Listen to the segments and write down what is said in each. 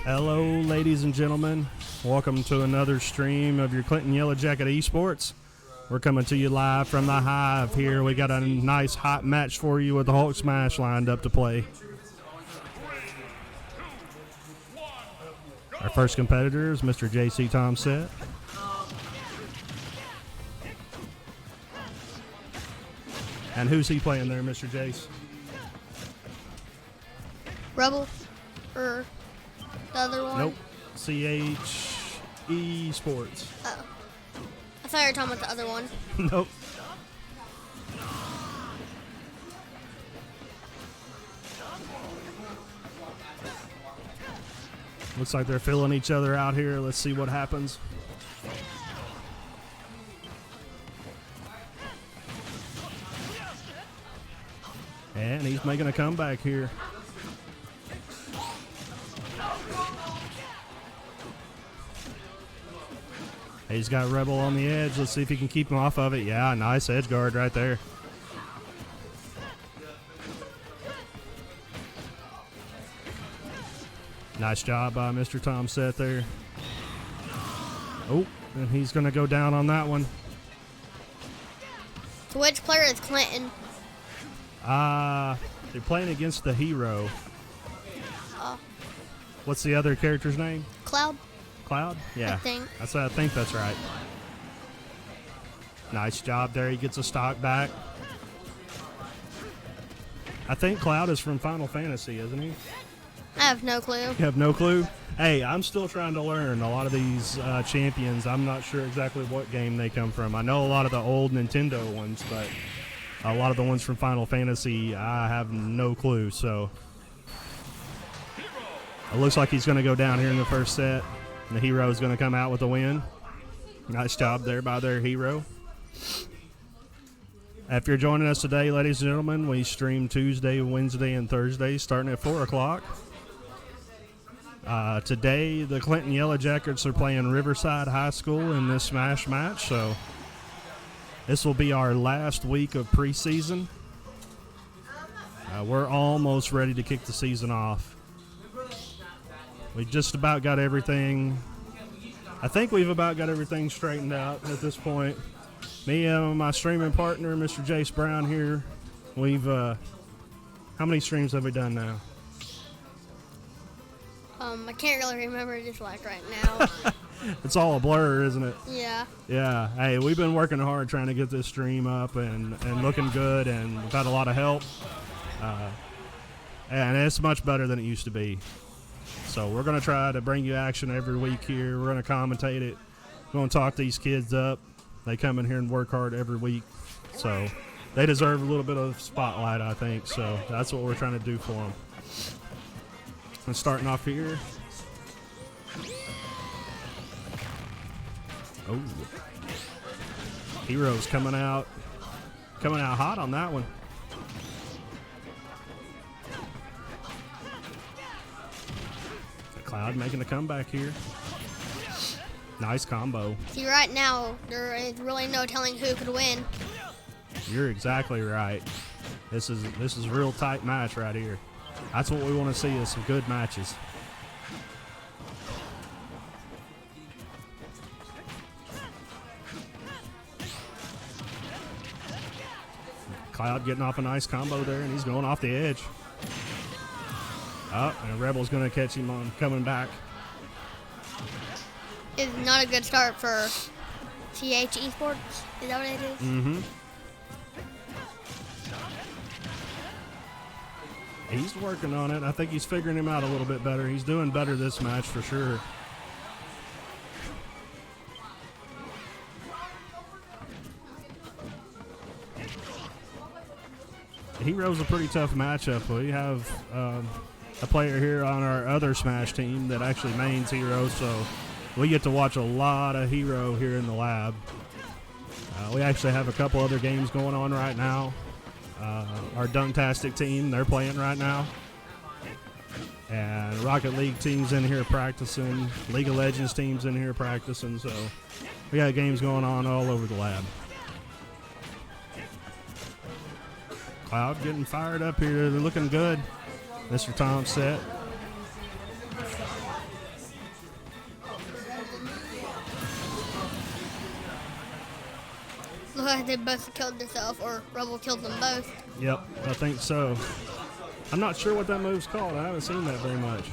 Hello, ladies and gentlemen. Welcome to another stream of your Clinton Yellow Jacket Esports. We're coming to you live from the Hive here. We got a nice hot match for you with the HulkSmash lined up to play. Our first competitor is Mr. JC Tomset. And who's he playing there, Mr. Jace? Rebel? Or the other one? Nope. CHE Sports. Oh. I thought you were talking about the other one. Nope. Looks like they're filling each other out here. Let's see what happens. And he's making a comeback here. He's got Rebel on the edge. Let's see if he can keep him off of it. Yeah, nice edge guard right there. Nice job by Mr. Tomset there. Oh, and he's going to go down on that one. So which player is Clinton? They're playing against the hero. Oh. What's the other character's name? Cloud? Cloud? Yeah. I think that's right. Nice job there. He gets a stock back. I think Cloud is from Final Fantasy, isn't he? I have no clue. You have no clue? Hey, I'm still trying to learn a lot of these champions. I'm not sure exactly what game they come from. I know a lot of the old Nintendo ones, but a lot of the ones from Final Fantasy, I have no clue. So it looks like he's going to go down here in the first set. And the hero is going to come out with a win. Nice job there by their hero. If you're joining us today, ladies and gentlemen, we stream Tuesday, Wednesday, and Thursday starting at 4 o'clock. Today, the Clinton Yellow Jackets are playing Riverside High School in this Smash match. So this will be our last week of preseason. We're almost ready to kick the season off. We just about got everything. I think we've about got everything straightened out at this point. Me and my streaming partner, Mr. Jace Brown here. We've, how many streams have we done now? I can't really remember just like right now. It's all a blur, isn't it? Yeah. Yeah. Hey, we've been working hard trying to get this stream up and looking good, and we've had a lot of help. And it's much better than it used to be. So we're going to try to bring you action every week here. We're going to commentate it. We're going to talk these kids up. They come in here and work hard every week. So they deserve a little bit of spotlight, I think. So that's what we're trying to do for them. And starting off here. Oh. Heroes coming out hot on that one. Cloud making a comeback here. Nice combo. See, right now, there is really no telling who could win. You're exactly right. This is a real tight match right here. That's what we want to see, is some good matches. Cloud getting off a nice combo there, and he's going off the edge. Oh, and Rebel's going to catch him on coming back. It's not a good start for CHE Sports. Is that what it is? Mm-hmm. He's working on it. I think he's figuring him out a little bit better. He's doing better this match for sure. Hero's a pretty tough matchup. We have a player here on our other Smash team that actually mains Hero, so we get to watch a lot of Hero here in the lab. We actually have a couple other games going on right now. Our Dunktastic team, they're playing right now. And Rocket League team's in here practicing. League of Legends team's in here practicing. So we got games going on all over the lab. Cloud getting fired up here. They're looking good. Mr. Tomset. Look like they both killed themselves, or Rebel killed them both. Yep, I think so. I'm not sure what that move's called. I haven't seen that very much.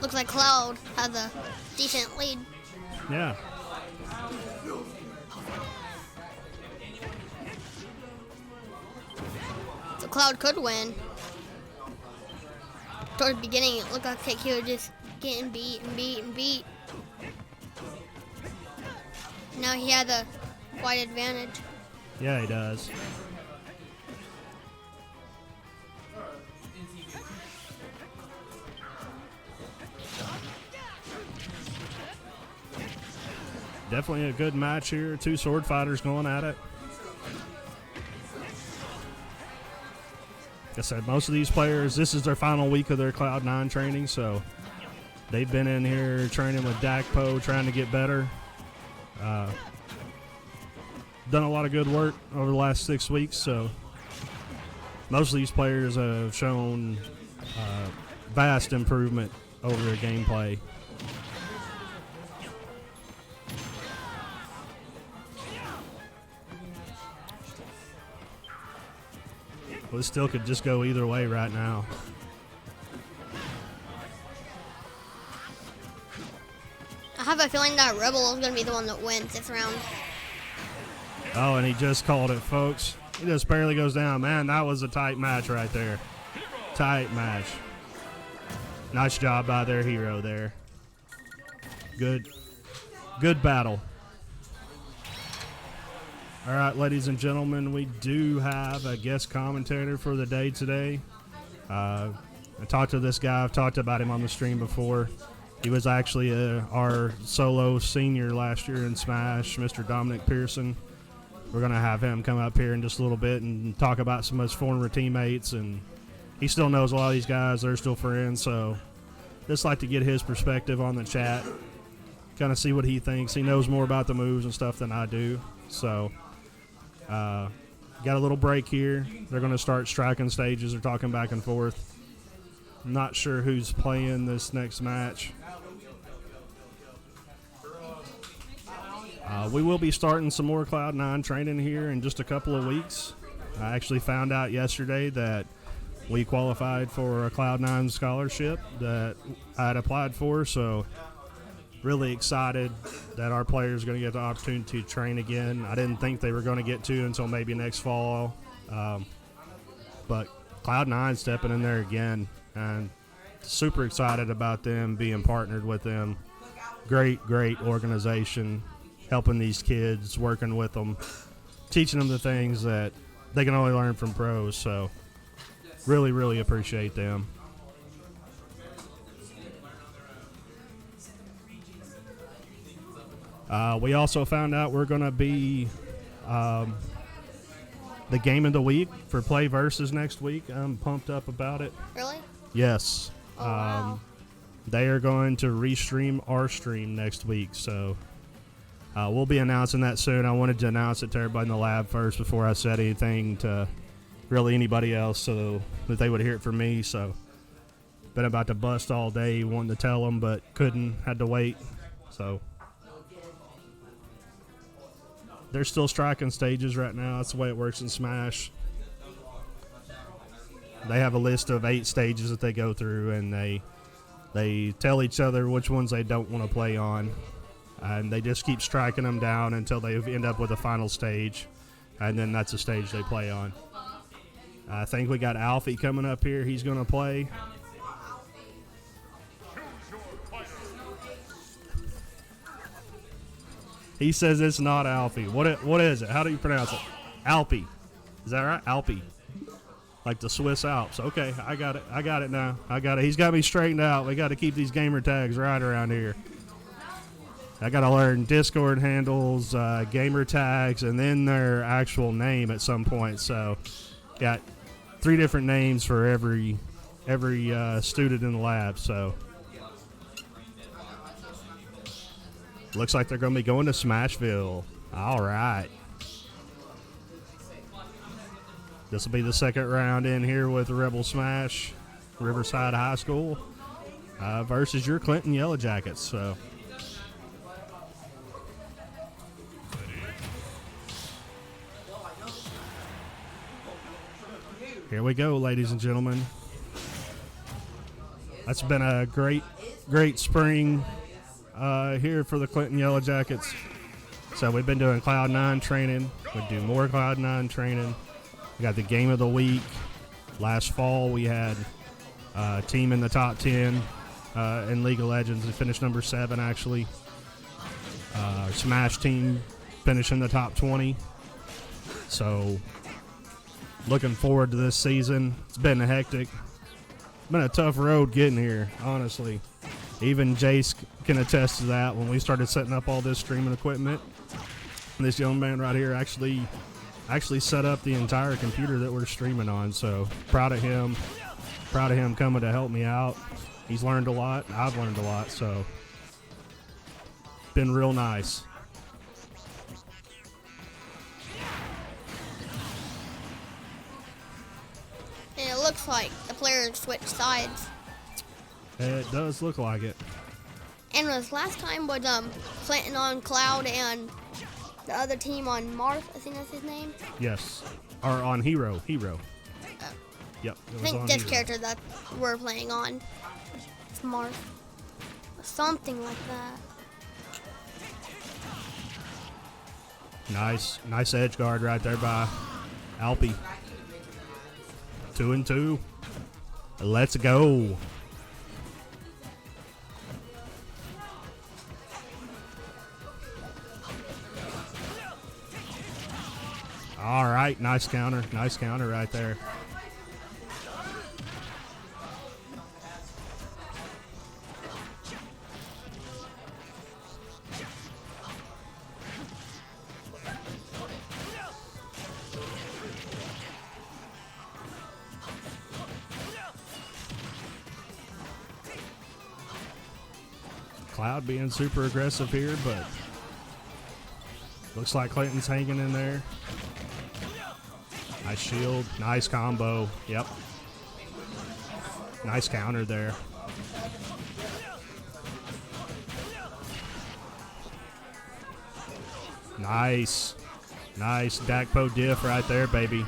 Looks like Cloud has a decent lead. Yeah. So Cloud could win. Towards the beginning, it looked like he was just getting beat and beat and beat. Now he has a wide advantage. Yeah, he does. Definitely a good match here. Two sword fighters going at it. Like I said, most of these players, this is their final week of their Cloud9 training, so they've been in here training with Dakpo, trying to get better. Done a lot of good work over the last 6 weeks, so most of these players have shown vast improvement over their gameplay. Well, this still could just go either way right now. I have a feeling that Rebel is going to be the one that wins this round. Oh, and he just called it, folks. He just barely goes down. Man, that was a tight match right there. Tight match. Nice job by their hero there. Good battle. All right, ladies and gentlemen, we do have a guest commentator for the day today. I talked to this guy. I've talked about him on the stream before. He was actually our solo senior last year in Smash, Mr. Dominic Pearson. We're going to have him come up here in just a little bit and talk about some of his former teammates. And he still knows a lot of these guys. They're still friends. So just like to get his perspective on the chat, kind of see what he thinks. He knows more about the moves and stuff than I do. So got a little break here. They're going to start striking stages. They're talking back and forth. I'm not sure who's playing this next match. We will be starting some more Cloud9 training here in just a couple of weeks. I actually found out yesterday that we qualified for a Cloud9 scholarship that I had applied for, so really excited that our players are going to get the opportunity to train again. I didn't think they were going to get to until maybe next fall, but Cloud9 stepping in there again, and super excited about them being partnered with them. Great organization, helping these kids, working with them, teaching them the things that they can only learn from pros. So really appreciate them. We also found out we're going to be the game of the week for Play Versus next week. I'm pumped up about it. Really? Yes. Oh, wow. They are going to restream our stream next week, so we'll be announcing that soon. I wanted to announce it to everybody in the lab first before I said anything to really anybody else so that they would hear it from me. So been about to bust all day wanting to tell them, but couldn't, had to wait. So they're still striking stages right now. That's the way it works in Smash. They have a list of 8 stages that they go through, and they tell each other which ones they don't want to play on. And they just keep striking them down until they end up with a final stage. And then that's the stage they play on. I think we got Alfie coming up here. He's going to play. He says it's not Alfie. What is it? How do you pronounce it? Alpie. Is that right? Alpie. Like the Swiss Alps. Okay, I got it now. He's got me straightened out. We got to keep these gamer tags right around here. I got to learn Discord handles, gamer tags, and then their actual name at some point. So, got 3 different names for every student in the lab. So, looks like they're going to be going to Smashville. All right. This will be the second round in here with Rebel Smash, Riverside High School, versus your Clinton Yellow Jackets. So. Here we go, ladies and gentlemen. That's been a great spring here for the Clinton Yellow Jackets. So we've been doing Cloud 9 training. We'll do more Cloud 9 training. We got the game of the week. Last fall we had a team in the top 10 in League of Legends. We finished number 7 actually. Our Smash team finished in the top 20. So looking forward to this season. It's been hectic. It's been a tough road getting here, honestly. Even Jace can attest to that. When we started setting up all this streaming equipment, this young man right here actually set up the entire computer that we're streaming on. So proud of him. Proud of him coming to help me out. He's learned a lot. I've learned a lot. So been real nice. And it looks like the players switched sides. It does look like it. And was last time was Clinton on Cloud and the other team on Marth, I think that's his name. Yes. Or on Hero. Yep. I think this character that we're playing on is Marth. Something like that. Nice edge guard right there by Alpi. 2-2. Let's go. All right, nice counter right there. Cloud being super aggressive here, but looks like Clinton's hanging in there. Nice shield, nice combo. Yep. Nice counter there. Nice Dakpo diff right there, baby.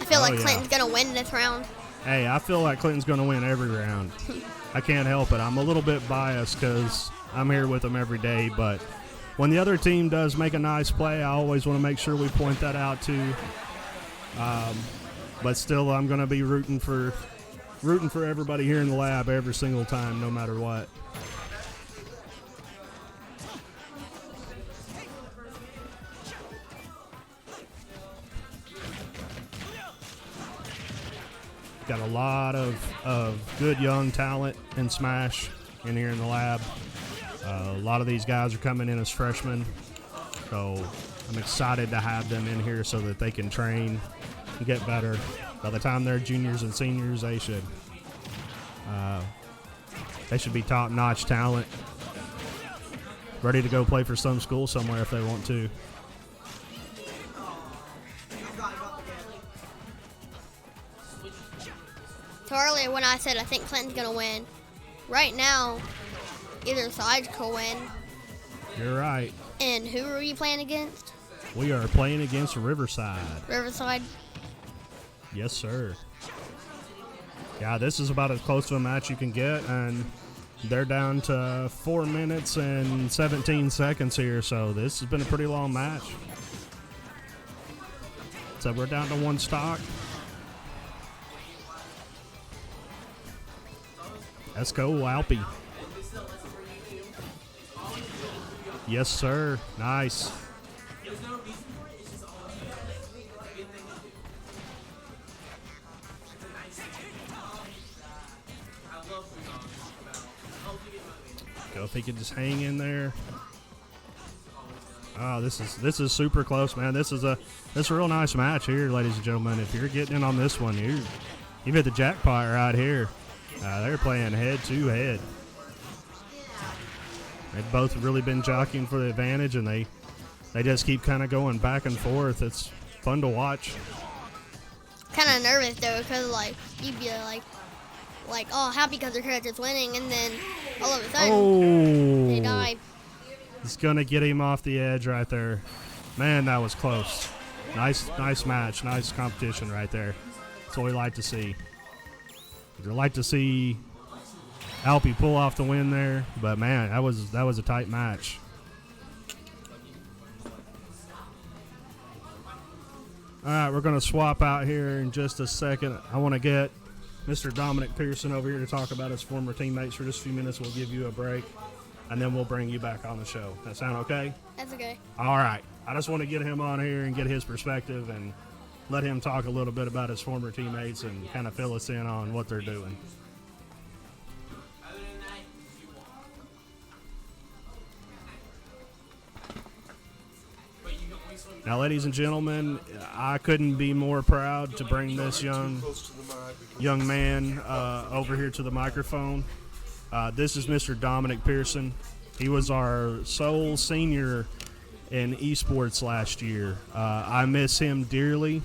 I feel like Clinton's gonna win this round. Hey, I feel like Clinton's gonna win every round. I can't help it. I'm a little bit biased because I'm here with them every day, but when the other team does make a nice play, I always want to make sure we point that out too. But still, I'm going to be rooting for everybody here in the lab every single time, no matter what. Got a lot of good young talent in Smash in here in the lab. A lot of these guys are coming in as freshmen, so I'm excited to have them in here so that they can train and get better. By the time they're juniors and seniors, they should be top-notch talent, ready to go play for some school somewhere if they want to. So earlier when I said I think Clinton's gonna win, right now either side could win. You're right. And who are you playing against? We are playing against Riverside. Riverside? Yes, sir. Yeah, this is about as close to a match you can get, and they're down to 4 minutes and 17 seconds here, so this has been a pretty long match. So we're down to 1 stock. Let's go, Alpi. Yes, sir. Nice. Go if he could just hang in there. Oh, this is super close, man. This is a real nice match here, ladies and gentlemen. If you're getting in on this one, you've hit the jackpot right here. They're playing head to head. They've both really been jockeying for the advantage, and they just keep kind of going back and forth. It's fun to watch. Kind of nervous though, because like you'd be like oh happy because their character's winning, and then all of a sudden they die. He's gonna get him off the edge right there. Man, that was close. Nice match. Nice competition right there. That's what we like to see. We'd like to see Alpy pull off the win there, but man, that was a tight match. All right, we're going to swap out here in just a second. I want to get Mr. Dominic Pearson over here to talk about his former teammates for just a few minutes. We'll give you a break, and then we'll bring you back on the show. That sound okay? That's okay. All right. I just want to get him on here and get his perspective and let him talk a little bit about his former teammates and kind of fill us in on what they're doing. Now, ladies and gentlemen, I couldn't be more proud to bring this young man over here to the microphone. This is Mr. Dominic Pearson. He was our sole senior in esports last year. I miss him dearly.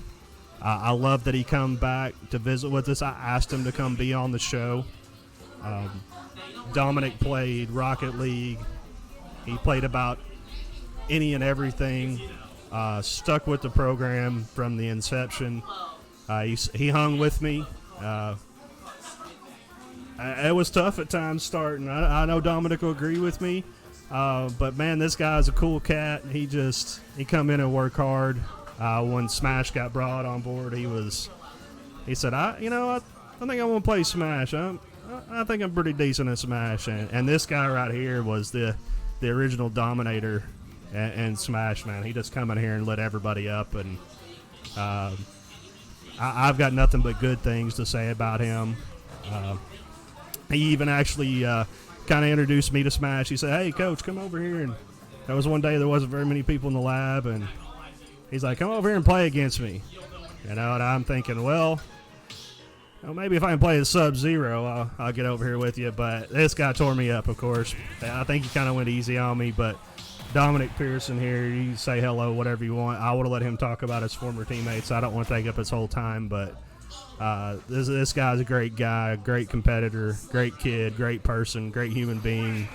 I love that he come back to visit with us. I asked him to come be on the show. Dominic played Rocket League. He played about any and everything. Stuck with the program from the inception. He hung with me. It was tough at times starting. I know Dominic will agree with me. But man, this guy's a cool cat. He come in and work hard. When Smash got brought on board, he said, I think I want to play Smash. I think I'm pretty decent at Smash. And this guy right here was the original dominator and Smash, man. He just come in here and lit everybody up, and I've got nothing but good things to say about him. He even actually kind of introduced me to Smash. He said, "Hey, coach, come over here." And that was one day there wasn't very many people in the lab, and he's like, "Come over here and play against me." And I'm thinking, well, maybe if I can play the Sub-Zero, I'll get over here with you. But this guy tore me up, of course. I think he kind of went easy on me, but Dominic Pearson here, you say hello, whatever you want. I would have let him talk about his former teammates. I don't want to take up his whole time, but this guy's a great guy, great competitor, great kid, great person, great human being.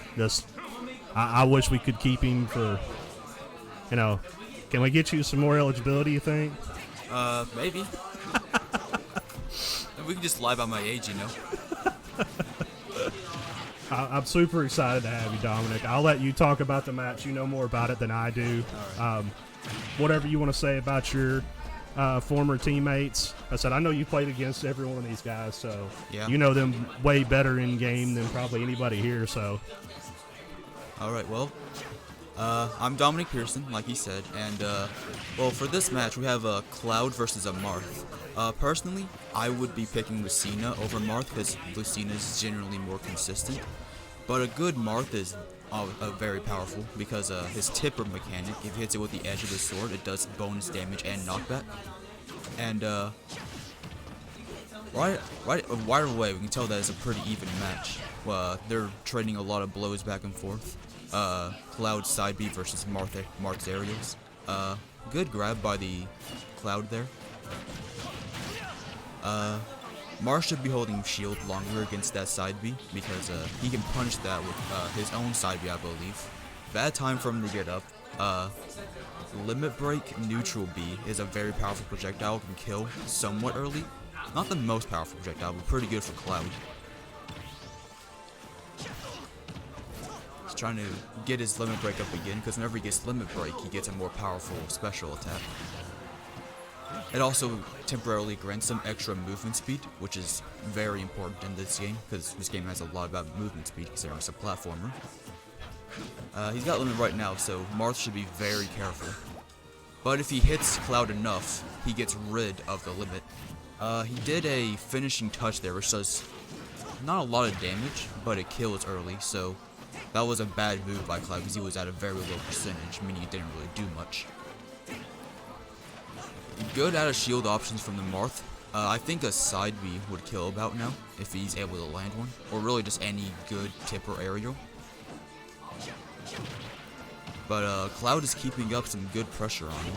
I wish we could keep him for, can we get you some more eligibility, you think? Maybe. We can just lie about my age, I'm super excited to have you, Dominic. I'll let you talk about the match. You know more about it than I do. Right. Whatever you want to say about your former teammates. I know you played against every one of these guys, so yeah. You know them way better in game than probably anybody here. So, all right. Well, I'm Dominic Pearson, like he said, and for this match we have a Cloud versus a Marth. Personally, I would be picking Lucina over Marth because Lucina is generally more consistent. But a good Marth is very powerful because his tipper mechanic, if he hits it with the edge of the sword, it does bonus damage and knockback. And right away, we can tell that it's a pretty even match. They're trading a lot of blows back and forth. Cloud side B versus Marth's aerials. Good grab by the Cloud there. Marth should be holding shield longer against that side B because he can punish that with his own side B, I believe. Bad time for him to get up. Limit Break neutral B is a very powerful projectile, can kill somewhat early. Not the most powerful projectile, but pretty good for Cloud. He's trying to get his Limit Break up again because whenever he gets Limit Break, he gets a more powerful special attack. It also temporarily grants some extra movement speed, which is very important in this game, because this game has a lot about movement speed, considering it's a platformer. He's got limit right now, so Marth should be very careful. But if he hits Cloud enough, he gets rid of the limit. He did a finishing touch there, which does not a lot of damage, but it kills early, so that was a bad move by Cloud, because he was at a very low percentage, meaning he didn't really do much. Good out of shield options from the Marth. I think a side B would kill about now if he's able to land one, or really just any good tipper aerial. But Cloud is keeping up some good pressure on him.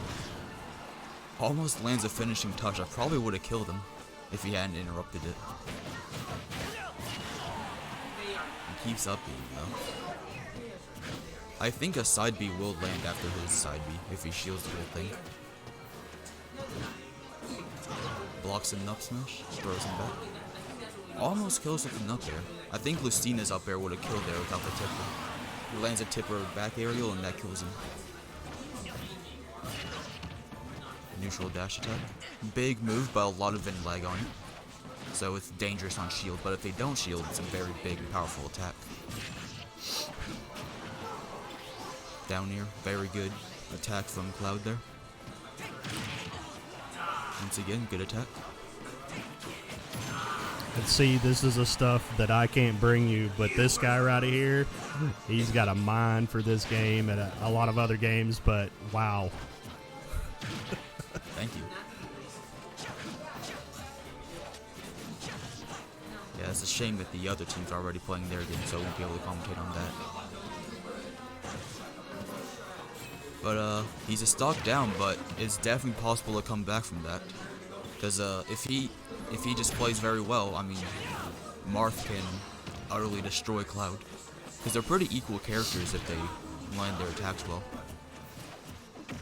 Almost lands a finishing touch. I probably would have killed him if he hadn't interrupted it. He keeps up being though. I think a side B will land after his side B if he shields the whole thing. Blocks an up smash, throws him back. Almost kills with an up air. I think Lucina's up air would have killed there without the tipper. He lands a tipper back aerial and that kills him. Neutral dash attack. Big move, but a lot of Vin lag on it. So it's dangerous on shield, but if they don't shield, it's a very big and powerful attack. Down here, very good attack from Cloud there. Once again, good attack. And see, this is the stuff that I can't bring you, but this guy right here, he's got a mind for this game and a lot of other games, but wow. Thank you. Yeah, it's a shame that the other team's already playing their game, so I won't be able to commentate on that. But he's a stock down, but it's definitely possible to come back from that. Because if he just plays very well, I mean, Marth can utterly destroy Cloud. Because they're pretty equal characters if they land their attacks well.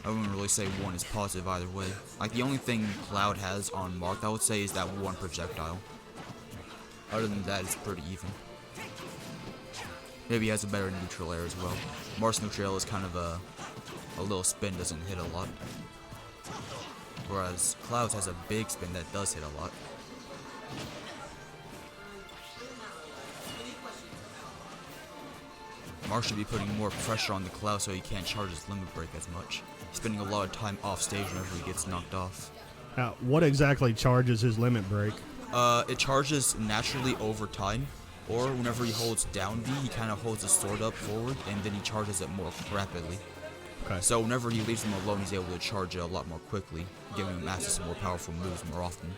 I wouldn't really say one is positive either way. Like, the only thing Cloud has on Marth, I would say, is that one projectile. Other than that, it's pretty even. Maybe he has a better neutral air as well. Marth's neutral is kind of a little spin, doesn't hit a lot. Whereas Cloud's has a big spin that does hit a lot. Marth should be putting more pressure on the Cloud so he can't charge his limit break as much. He's spending a lot of time off stage whenever he gets knocked off. Now, what exactly charges his limit break? It charges naturally over time, or whenever he holds down B, he kind of holds his sword up forward, and then he charges it more rapidly. Okay. So whenever he leaves him alone, he's able to charge it a lot more quickly, giving him access to more powerful moves more often.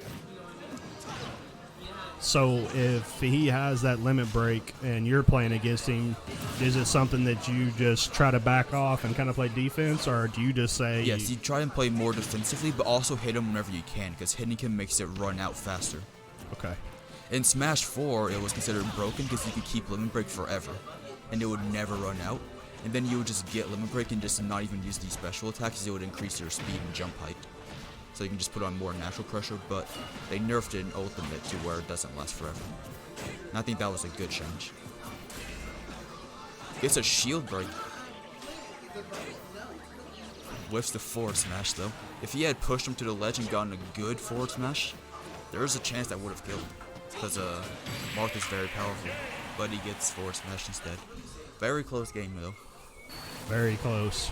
So if he has that limit break and you're playing against him, is it something that you just try to back off and kind of play defense, or do you just say... Yes, you try and play more defensively, but also hit him whenever you can, because hitting him makes it run out faster. Okay. In Smash 4, it was considered broken because you could keep limit break forever, and it would never run out. And then you would just get limit break and just not even use these special attacks, it would increase your speed and jump height. So you can just put on more natural pressure, but they nerfed it in Ultimate to where it doesn't last forever. And I think that was a good change. Gets a shield break. Whiffs the forward smash though. If he had pushed him to the ledge and gotten a good forward smash, there is a chance that would have killed him. Because Marth is very powerful, but he gets forward smash instead. Very close game though. Very close.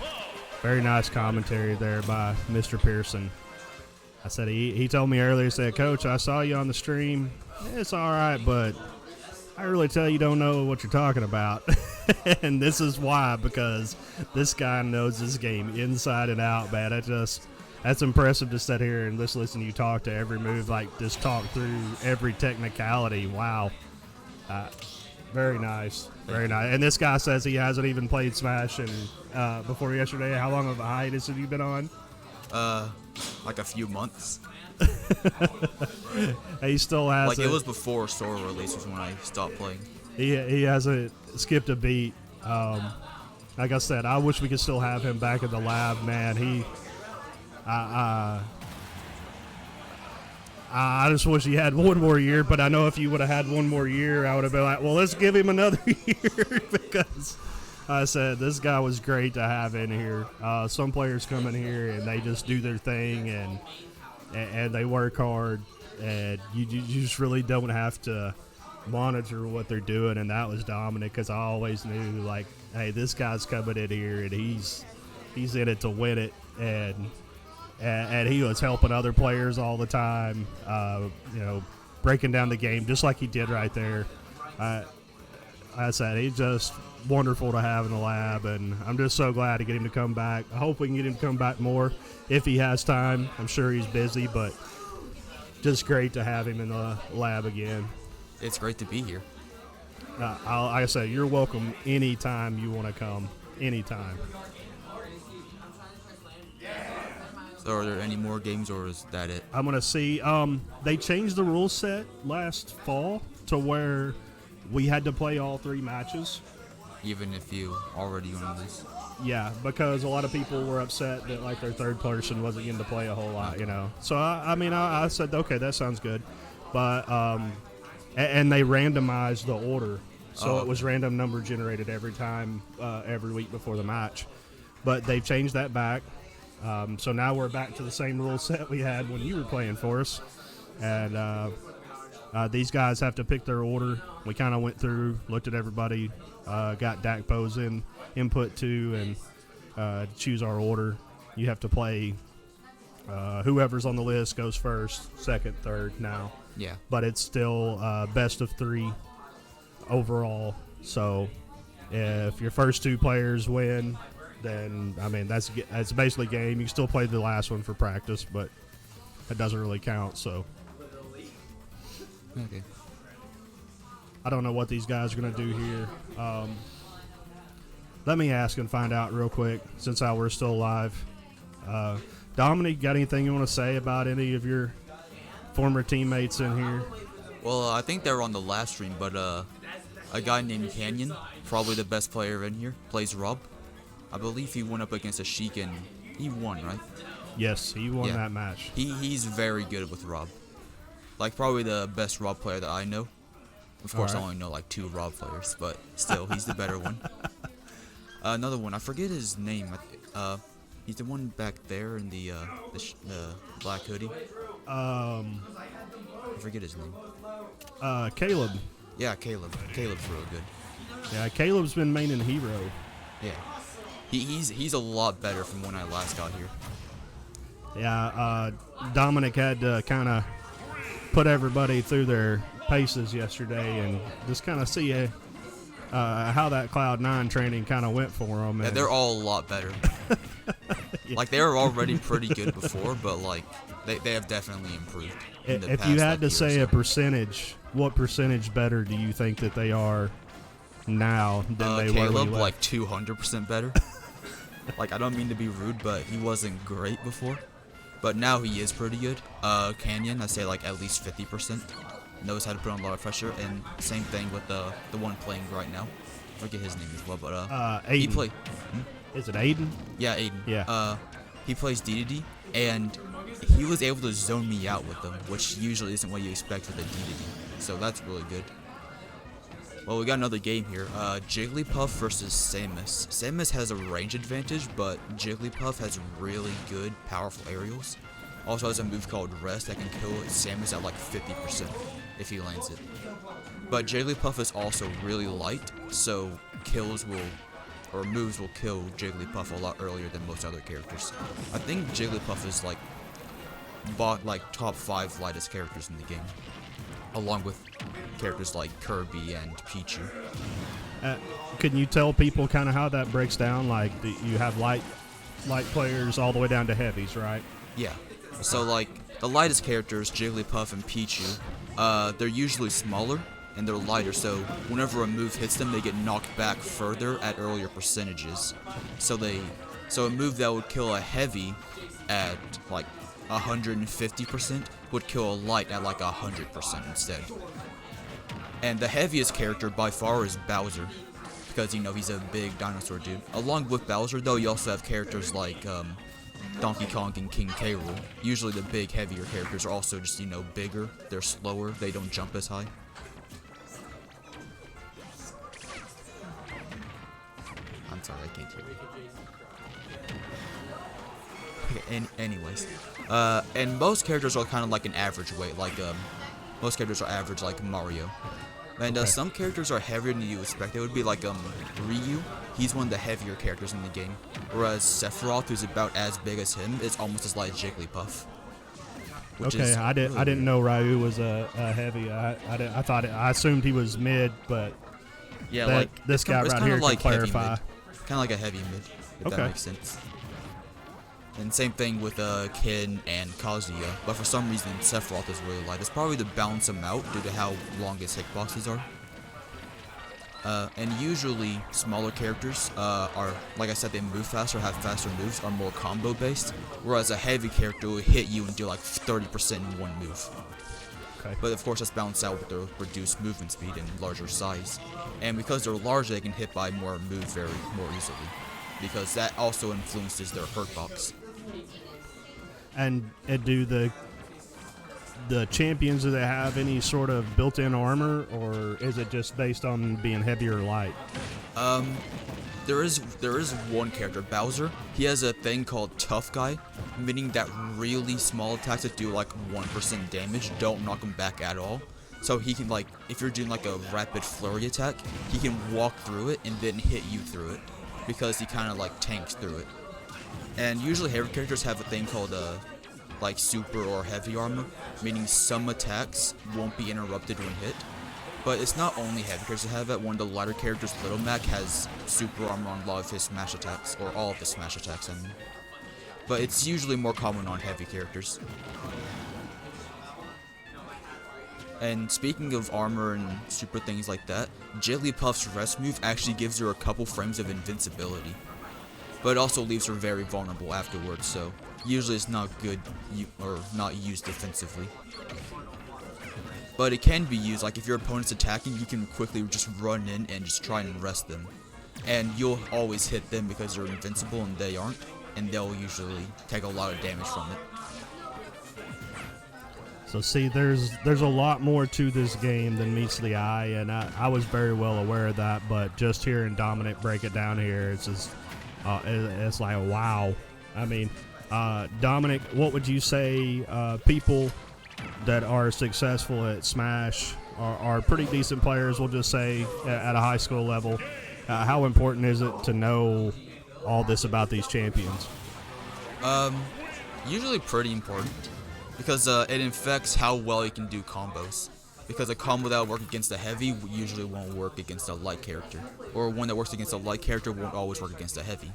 Very nice commentary there by Mr. Pearson. I said, he told me earlier, he said, Coach, I saw you on the stream. It's all right, but I really tell you don't know what you're talking about. And this is why, because this guy knows this game inside and out, man. That's impressive to sit here and just listen to you talk to every move, like just talk through every technicality. Wow. Very nice. Very nice. And this guy says he hasn't even played Smash before yesterday. How long of a hiatus have you been on? Like a few months. He still has Like, it was before Sora release was when I stopped playing. He hasn't skipped a beat. Like I said, I wish we could still have him back in the lab, man. I just wish he had one more year, but I know if you would have had one more year, I would have been like, well, let's give him another year, because I said this guy was great to have in here. Some players come in here and they just do their thing and they work hard, and you just really don't have to monitor what they're doing. And that was Dominic, because I always knew, like, hey, this guy's coming in here and he's in it to win it, and he was helping other players all the time, breaking down the game just like he did right there. I said, he's just wonderful to have in the lab, and I'm just so glad to get him to come back. I hope we can get him to come back more if he has time. I'm sure he's busy, but just great to have him in the lab again. It's great to be here. Like I said, you're welcome anytime you want to come, anytime. So are there any more games, or is that it? I'm going to see. They changed the rule set last fall to where we had to play all 3 matches. Even if you already want to lose? Yeah, because a lot of people were upset that like their third person wasn't getting to play a whole lot, you know. So I said, okay, that sounds good, but and they randomized the order, so it was random number generated every time, every week before the match. But they've changed that back, so now we're back to the same rule set we had when you were playing for us, and these guys have to pick their order. We kind of went through, looked at everybody, got Dakpo's input too, and choose our order. You have to play whoever's on the list goes first, second, third now. Yeah. But it's still best of 3 overall. So if your first 2 players win, then I mean that's basically game. You can still play the last one for practice, but it doesn't really count. So okay. I don't know what these guys are going to do here. Let me ask and find out real quick, since we're still live. Dominic, got anything you want to say about any of your former teammates in here? Well, I think they were on the last stream, but a guy named Canyon, probably the best player in here, plays Rob. I believe he went up against a Sheik and he won, right? Yes, he won that match. He's very good with Rob. Like, probably the best Rob player that I know. Of course, I only know like 2 Rob players, but still, he's the better one. Another one, I forget his name. He's the one back there in the black hoodie. I forget his name. Caleb. Yeah, Caleb. Caleb's real good. Yeah, Caleb's been maining Hero. Yeah. He's a lot better from when I last got here. Yeah, Dominic had to kind of put everybody through their paces yesterday and just kind of see how that Cloud9 training kind of went for them. Yeah, they're all a lot better. Yeah. Like, they were already pretty good before, but, like, they have definitely improved. If you had to say a percentage, what percentage better do you think that they are now than they were when you left? Like 200% better. Like, I don't mean to be rude, but he wasn't great before. But now he is pretty good. Canyon, I say like at least 50%. Knows how to put on a lot of pressure, and same thing with the one playing right now. I forget his name as well, but Aiden. He played. Is it Aiden? Yeah, Aiden. Yeah. He plays DDD, and he was able to zone me out with them, which usually isn't what you expect with a DDD. So that's really good. Well, we got another game here. Jigglypuff versus Samus. Samus has a range advantage, but Jigglypuff has really good, powerful aerials. Also has a move called Rest that can kill Samus at like 50% if he lands it. But Jigglypuff is also really light, so moves will kill Jigglypuff a lot earlier than most other characters. I think Jigglypuff is like top 5 lightest characters in the game, along with characters like Kirby and Pichu. Can you tell people kind of how that breaks down? Like, you have light players all the way down to heavies, right? Yeah. So, like, the lightest characters, Jigglypuff and Pichu, they're usually smaller and they're lighter, so whenever a move hits them, they get knocked back further at earlier percentages. So a move that would kill a heavy at like 150% would kill a light at like 100% instead. And the heaviest character by far is Bowser, because, you know, he's a big dinosaur dude. Along with Bowser, though, you also have characters like Donkey Kong and King K. Rool. Usually the big, heavier characters are also just, you know, bigger. They're slower. They don't jump as high. I'm sorry, I can't hear you. Okay, anyways. And most characters are kind of like an average weight. Like, most characters are average, like Mario. And some characters are heavier than you expect. It would be like Ryu. He's one of the heavier characters in the game. Whereas Sephiroth, who's about as big as him, is almost as light as Jigglypuff. Okay, I didn't know Ryu was a heavy. I assumed he was mid, but yeah, like this guy right here like can clarify. Kind of like a heavy mid, if that makes sense. And same thing with Ken and Kazuya, but for some reason Sephiroth is really light. It's probably to balance him out due to how long his hitboxes are. And usually smaller characters are, like I said, they move faster, have faster moves, are more combo based, whereas a heavy character will hit you and do like 30% in one move. Okay. But of course that's balanced out with their reduced movement speed and larger size. And because they're larger, they can hit by more moves more easily. because that also influences their hurt box. And do the champions, do they have any sort of built-in armor, or is it just based on being heavy or light? There is one character, Bowser. He has a thing called Tough Guy, meaning that really small attacks that do like 1% damage don't knock him back at all. So he can, like, if you're doing like a rapid flurry attack, he can walk through it and then hit you through it, because he kind of like tanks through it. And usually heavy characters have a thing called like super or heavy armor, meaning some attacks won't be interrupted when hit. But it's not only heavy characters that have it. One of the lighter characters, Little Mac, has super armor on a lot of his smash attacks, or all of his smash attacks, I mean. But it's usually more common on heavy characters. And speaking of armor and super things like that, Jigglypuff's rest move actually gives her a couple frames of invincibility. But it also leaves her very vulnerable afterwards, so usually it's not good or not used defensively. But it can be used, like if your opponent's attacking, you can quickly just run in and just try and rest them. And you'll always hit them because you're invincible and they aren't, and they'll usually take a lot of damage from it. So see, there's a lot more to this game than meets the eye, and I was very well aware of that, but just hearing Dominic break it down here, it's just, it's like, wow. I mean, Dominic, what would you say people that are successful at Smash are pretty decent players, we'll just say, at a high school level? How important is it to know all this about these champions? Usually pretty important, because it affects how well you can do combos. Because a combo that will work against a heavy usually won't work against a light character, or one that works against a light character won't always work against a heavy.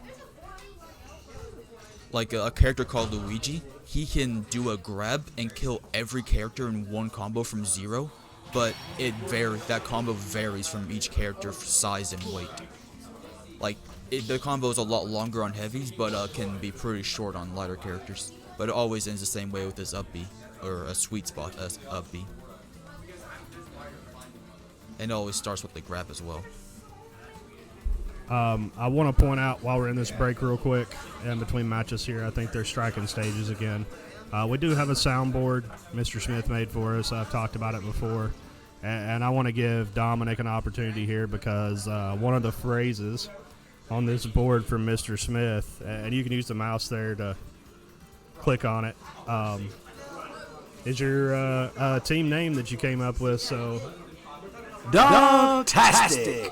Like a character called Luigi, he can do a grab and kill every character in one combo from 0, but that combo varies from each character size and weight. Like, the combo is a lot longer on heavies, but can be pretty short on lighter characters. But it always ends the same way with his up B, or a sweet spot as up B. And it always starts with the grab as well. I want to point out while we're in this break real quick, in between matches here, I think they're striking stages again. We do have a soundboard Mr. Smith made for us. I've talked about it before. And I want to give Dominic an opportunity here, because one of the phrases on this board from Mr. Smith, and you can use the mouse there to click on it, is your team name that you came up with. So, Dunktastic!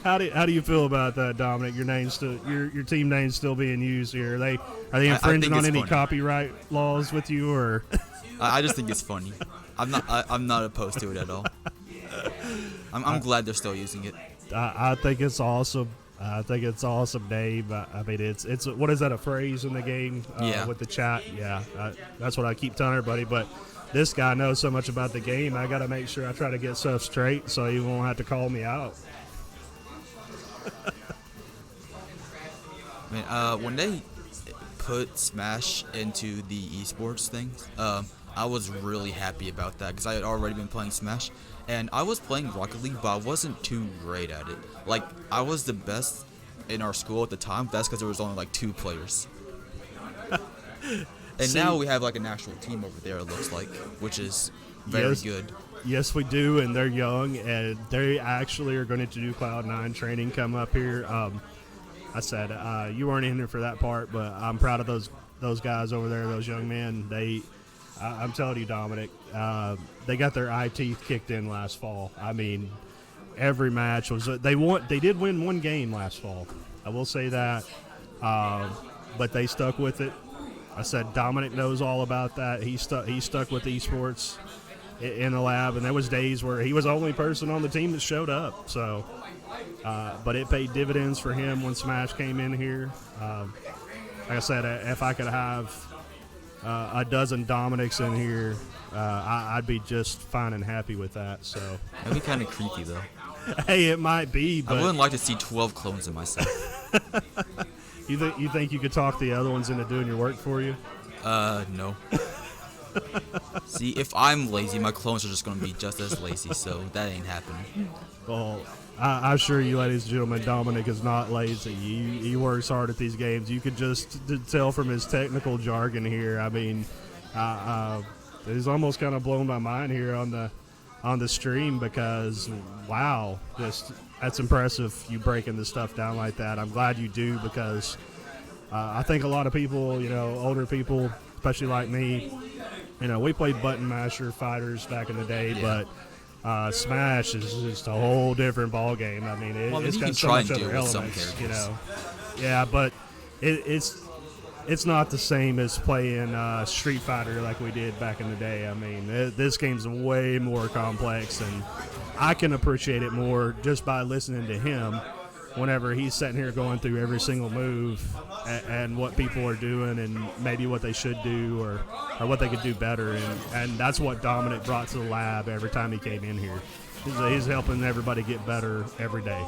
How do you feel about that, Dominic? Your team name's still being used here. Are they infringing on any copyright laws with you, or? I just think it's funny. I'm not opposed to it at all. I'm glad they're still using it. I think it's awesome. I think it's awesome name. I mean, it's what is that, a phrase in the game with the chat? Yeah, that's what I keep telling everybody. But this guy knows so much about the game. I got to make sure I try to get stuff straight so he won't have to call me out. When they put Smash into the esports thing, I was really happy about that, because I had already been playing Smash, and I was playing Rocket League, but I wasn't too great at it. Like, I was the best in our school at the time, but that's because there was only like 2 players. And now we have like an actual team over there, it looks like, which is very good. Yes, we do, and they're young, and they actually are going to do Cloud9 training come up here. I said you weren't in here for that part, but I'm proud of those guys over there, those young men. I'm telling you, Dominic, they got their eye teeth kicked in last fall. I mean, every match was they did win one game last fall. I will say that, but they stuck with it. I said Dominic knows all about that. He stuck with esports in the lab, and there was days where he was the only person on the team that showed up. So, but it paid dividends for him when Smash came in here. Like I said, if I could have a dozen Dominics in here, I'd be just fine and happy with that. So that'd be kind of creepy, though. Hey, it might be, but I wouldn't like to see 12 clones of myself. You think you could talk the other ones into doing your work for you? No. See, if I'm lazy, my clones are just going to be just as lazy, so that ain't happening. Well, I assure you, ladies and gentlemen, Dominic is not lazy. He works hard at these games. You could just tell from his technical jargon here. I mean, he's almost kind of blown my mind here on the stream because, wow, that's impressive, you breaking this stuff down like that. I'm glad you do because I think a lot of people, older people, especially like me, we played button masher fighters back in the day, but Smash is just a whole different ball game. I mean, it's got so much other elements, Yeah, but it's not the same as playing Street Fighter like we did back in the day. I mean, this game's way more complex, and I can appreciate it more just by listening to him whenever he's sitting here going through every single move and what people are doing and maybe what they should do or what they could do better. And that's what Dominic brought to the lab every time he came in here. He's helping everybody get better every day.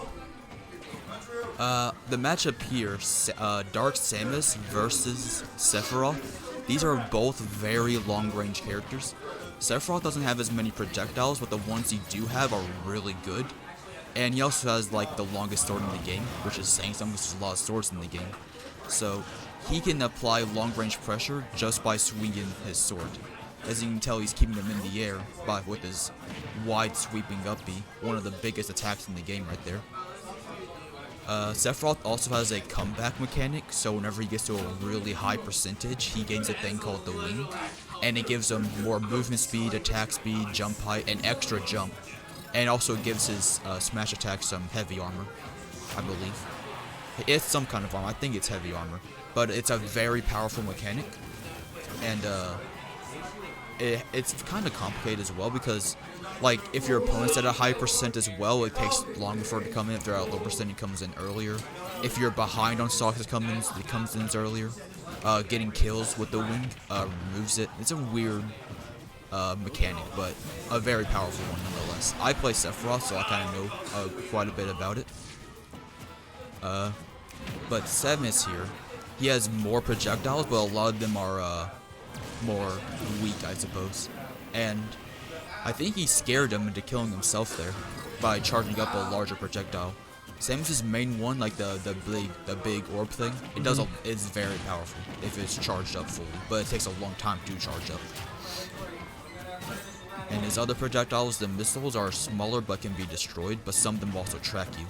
The matchup here, Dark Samus versus Sephiroth, these are both very long-range characters. Sephiroth doesn't have as many projectiles, but the ones he do have are really good. And he also has, like, the longest sword in the game, which is saying something because there's a lot of swords in the game. So, he can apply long-range pressure just by swinging his sword. As you can tell, he's keeping them in the air with his wide sweeping up B, one of the biggest attacks in the game right there. Sephiroth also has a comeback mechanic, so whenever he gets to a really high percentage, he gains a thing called the wing, and it gives him more movement speed, attack speed, jump height, and extra jump. And also gives his smash attack some heavy armor, I believe. It's some kind of armor, I think it's heavy armor. But it's a very powerful mechanic. And it's kind of complicated as well because, like, if your opponent's at a high percent as well, it takes longer for it to come in. If they're at a low percent, it comes in earlier. If you're behind on stocks, it comes in earlier. Getting kills with the wing removes it. It's a weird mechanic, but a very powerful one nonetheless. I play Sephiroth, so I kind of know quite a bit about it. But Samus here, he has more projectiles, but a lot of them are more weak, I suppose. And I think he scared him into killing himself there by charging up a larger projectile. Samus's main one, like the big orb thing, it's very powerful if it's charged up fully, but it takes a long time to charge up. And his other projectiles, the missiles, are smaller but can be destroyed, but some of them also track you.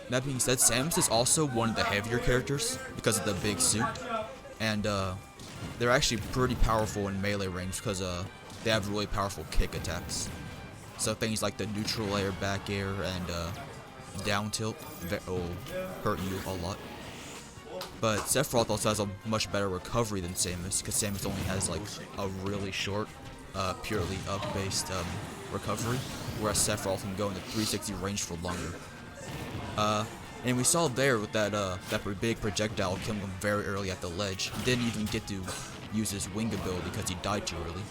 That being said, Samus is also one of the heavier characters because of the big suit. And they're actually pretty powerful in melee range because they have really powerful kick attacks. So things like the neutral air, back air, and down tilt will hurt you a lot. But Sephiroth also has a much better recovery than Samus, because Samus only has like a really short, purely up-based recovery, whereas Sephiroth can go into 360 range for longer. And we saw there with that big projectile killing him very early at the ledge. He didn't even get to use his wing ability because he died too early.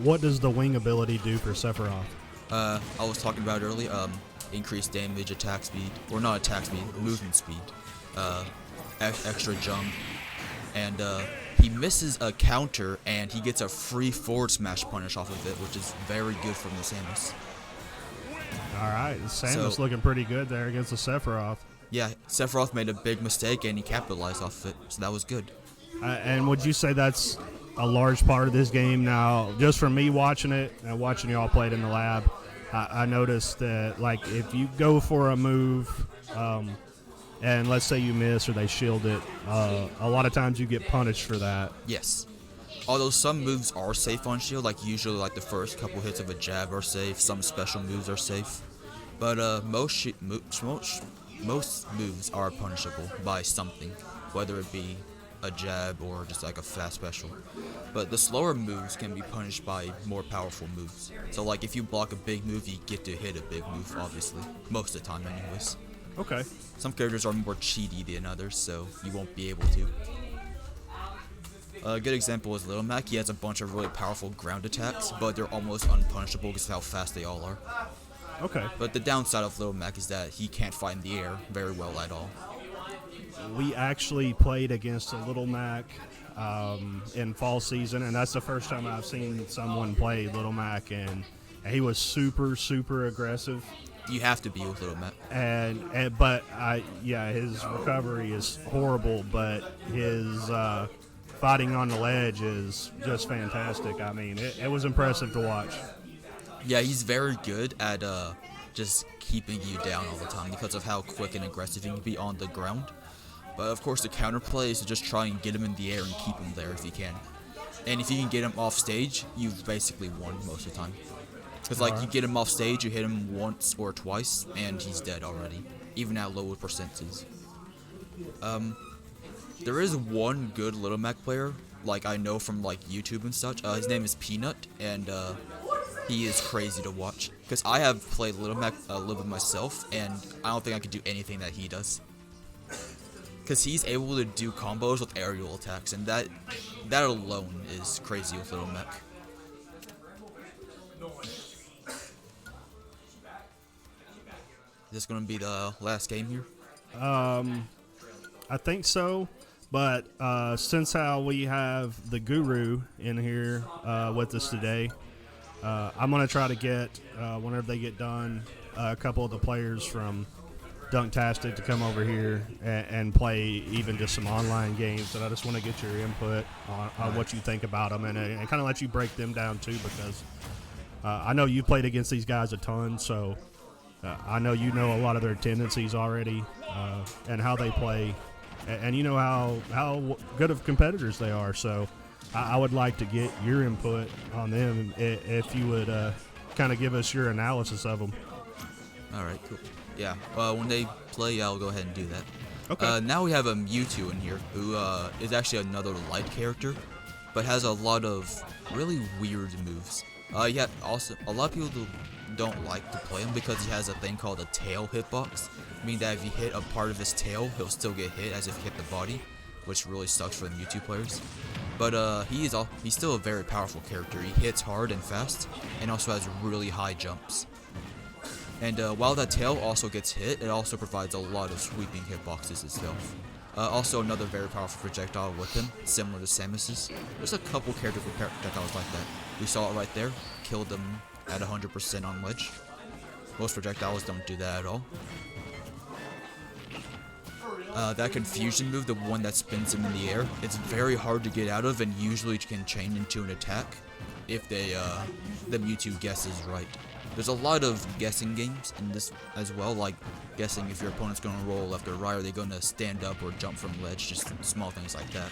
What does the wing ability do for Sephiroth? I was talking about earlier, increased damage, attack speed, or not attack speed, movement speed. Extra jump, and he misses a counter and he gets a free forward smash punish off of it, which is very good from the Samus. Alright, Samus looking pretty good there against the Sephiroth. Yeah, Sephiroth made a big mistake and he capitalized off of it, so that was good. And would you say that's a large part of this game now? Just from me watching it and watching y'all play it in the lab, I noticed that, like, if you go for a move, and let's say you miss or they shield it, a lot of times you get punished for that. Yes. Although some moves are safe on shield, like usually like the first couple hits of a jab are safe, some special moves are safe. But most moves are punishable by something, whether it be a jab or just like a fast special. But the slower moves can be punished by more powerful moves. So like if you block a big move, you get to hit a big move, obviously. Most of the time anyways. Okay. Some characters are more cheaty than others, so you won't be able to. A good example is Little Mac. He has a bunch of really powerful ground attacks, but they're almost unpunishable because of how fast they all are. Okay. But the downside of Little Mac is that he can't fight in the air very well at all. We actually played against a Little Mac in fall season, and that's the first time I've seen someone play Little Mac, and He was super aggressive. You have to be with Little Mac. But his recovery is horrible, but his fighting on the ledge is just fantastic. I mean, it was impressive to watch. Yeah, he's very good at just keeping you down all the time because of how quick and aggressive he can be on the ground. But of course, the counterplay is to just try and get him in the air and keep him there if you can. And if you can get him off stage, you've basically won most of the time. Because like you get him off stage, you hit him once or twice, and he's dead already, even at lower percentages. There is one good Little Mac player, like I know from like YouTube and such. His name is Peanut, and he is crazy to watch. Because I have played Little Mac a little bit myself, and I don't think I could do anything that he does. Because he's able to do combos with aerial attacks, and that alone is crazy with Little Mac. Is this going to be the last game here? I think so, but since how we have the Guru in here with us today, I'm going to try to get, whenever they get done, a couple of the players from Dunktastic to come over here and play even just some online games. And I just want to get your input on what you think about them and kind of let you break them down too, because I know you played against these guys a ton, so I know you know a lot of their tendencies already and how they play, and you know how good of competitors they are. So I would like to get your input on them if you would kind of give us your analysis of them. All right, cool. Yeah, when they play, I'll go ahead and do that. Okay. Now we have a Mewtwo in here, who is actually another light character, but has a lot of really weird moves. Also, a lot of people don't like to play him because he has a thing called a tail hitbox, meaning that if you hit a part of his tail, he'll still get hit as if you hit the body, which really sucks for the Mewtwo players. But he's still a very powerful character. He hits hard and fast, and also has really high jumps. And while that tail also gets hit, it also provides a lot of sweeping hitboxes itself. Also another very powerful projectile with him, similar to Samus's. There's a couple characters with projectiles like that. We saw it right there, killed them at 100% on ledge. Most projectiles don't do that at all. That confusion move, the one that spins him in the air, it's very hard to get out of and usually can chain into an attack if the Mewtwo guesses right. There's a lot of guessing games in this as well, like guessing if your opponent's going to roll left or right, or they're going to stand up or jump from ledge, just small things like that.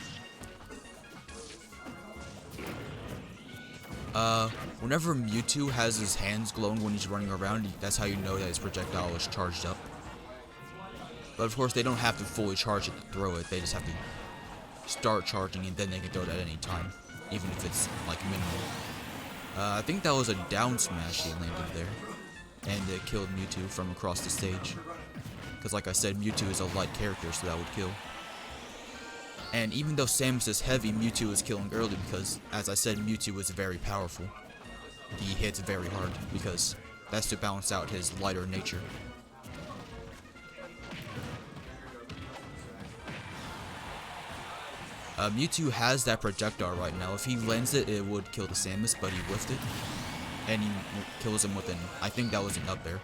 Whenever Mewtwo has his hands glowing when he's running around, that's how you know that his projectile is charged up. But of course, they don't have to fully charge it to throw it, they just have to start charging and then they can throw it at any time, even if it's like minimal. I think that was a down smash he landed there, and it killed Mewtwo from across the stage. Because like I said, Mewtwo is a light character, so that would kill. And even though Samus is heavy, Mewtwo is killing early because, as I said, Mewtwo is very powerful. He hits very hard because that's to balance out his lighter nature. Mewtwo has that projectile right now. If he lands it, it would kill the Samus, but he whiffed it. And he kills him with I think that was an up air.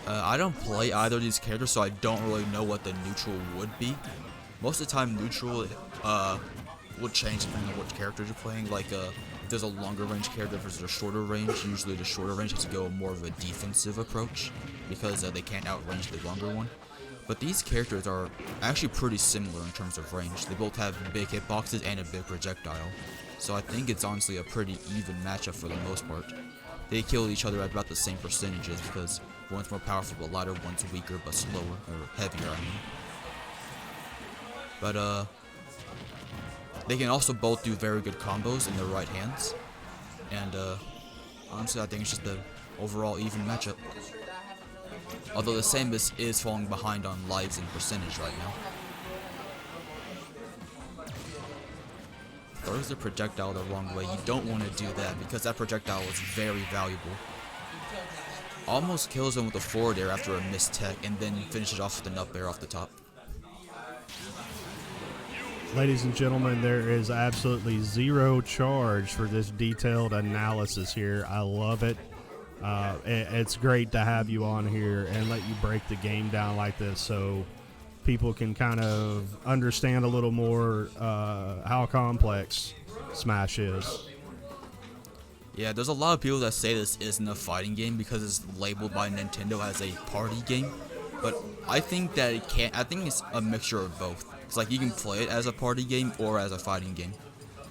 I don't play either of these characters, so I don't really know what the neutral would be. Most of the time, neutral will change depending on which characters you're playing. Like, if there's a longer range character versus a shorter range, usually the shorter range has to go more of a defensive approach because they can't outrange the longer one. But these characters are actually pretty similar in terms of range. They both have big hitboxes and a big projectile. So I think it's honestly a pretty even matchup for the most part. They kill each other at about the same percentages because one's more powerful but lighter, one's weaker but slower, or heavier I mean. But they can also both do very good combos in their right hands. And honestly I think it's just the overall even matchup. Although the Samus is falling behind on lives and percentage right now. Throws the projectile the wrong way. You don't want to do that because that projectile is very valuable. Almost kills him with a forward air after a missed tech and then finishes off with an up air off the top. ladies and gentlemen, there is absolutely zero charge for this detailed analysis here. I love it. It's great to have you on here and let you break the game down like this so people can kind of understand a little more how complex Smash is. Yeah, there's a lot of people that say this isn't a fighting game because it's labeled by Nintendo as a party game, but I think that it can't. I think it's a mixture of both. It's like you can play it as a party game or as a fighting game,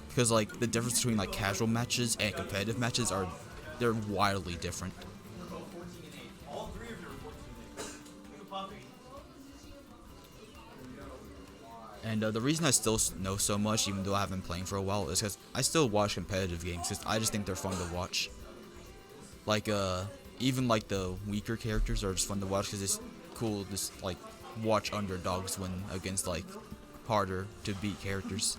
because like the difference between like casual matches and competitive matches they're wildly different. And the reason I still know so much, even though I haven't been playing for a while, is because I still watch competitive games. Cause I just think they're fun to watch. Like, even like the weaker characters are just fun to watch because it's cool to just like watch underdogs win against like harder to beat characters.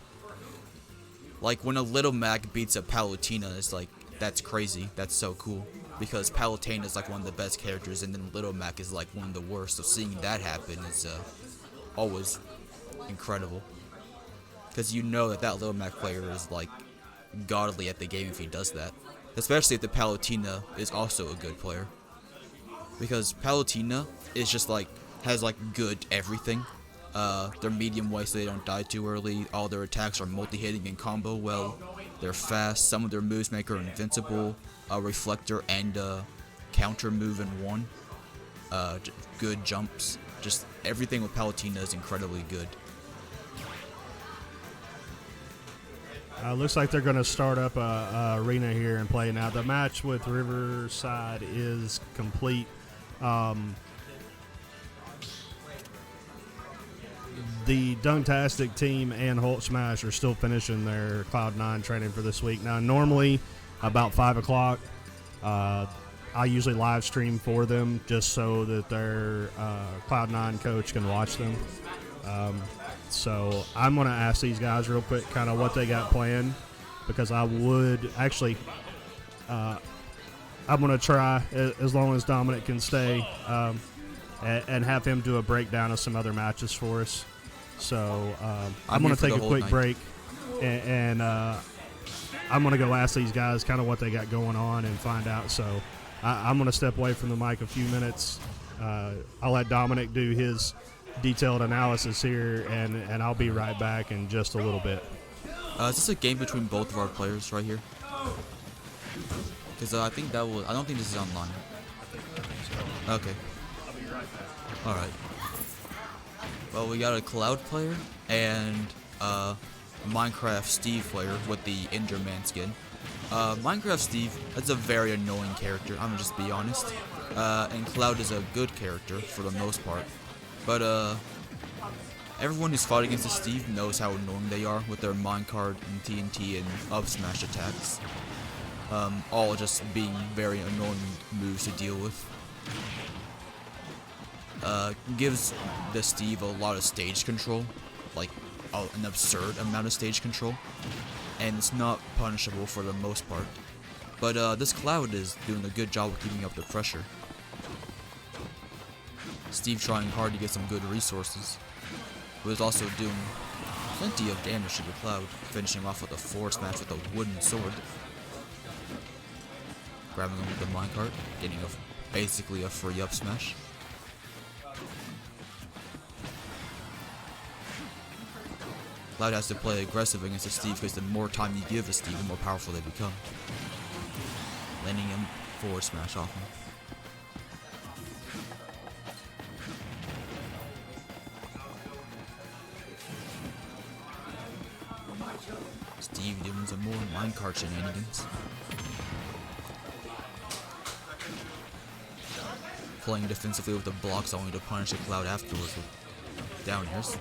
Like when a Little Mac beats a Palutena, it's like that's crazy. That's so cool because Palutena is like one of the best characters, and then Little Mac is like one of the worst. So seeing that happen is always incredible, because you know that Little Mac player is like godly at the game if he does that, especially if the Palutena is also a good player, because Palutena is just like has like good everything. They're medium weight so they don't die too early, all their attacks are multi-hitting and combo well, they're fast, some of their moves make her invincible, a reflector and counter move in one, good jumps, just everything with Palutena is incredibly good. Looks like they're going to start up a arena here and play. Now, the match with Riverside is complete. The Dunktastic team and HulkSmash are still finishing their Cloud9 training for this week. Now, normally, about 5 o'clock, I usually live stream for them just so that their Cloud9 coach can watch them. So I'm going to ask these guys real quick kind of what they got planned, because I would actually, I'm going to try, as long as Dominic can stay, and have him do a breakdown of some other matches for us. So I'm going to take a quick break, and I'm going to go ask these guys kind of what they got going on and find out. So I'm going to step away from the mic a few minutes. I'll let Dominic do his detailed analysis here, and I'll be right back in just a little bit. Is this a game between both of our players right here? Because I think that will. I don't think this is online. Okay. I'll be right back. All right. Well, we got a Cloud player and Minecraft Steve player with the Enderman skin. Minecraft Steve, that's a very annoying character. I'm gonna just be honest. And Cloud is a good character for the most part. But everyone who's fought against Steve knows how annoying they are with their minecart and TNT and up smash attacks. All just being very annoying moves to deal with. Gives the Steve a lot of stage control, like an absurd amount of stage control, and it's not punishable for the most part. But this Cloud is doing a good job of keeping up the pressure. Steve trying hard to get some good resources, but is also doing plenty of damage to the Cloud, finishing off with a forward smash with a wooden sword. Grabbing him with the minecart, getting basically a free up smash. Cloud has to play aggressive against a Steve because the more time you give a Steve, the more powerful they become. Landing him forward smash off him. Steve doing some more minecart shenanigans. Playing defensively with the blocks only to punish the Cloud afterwards with down airs.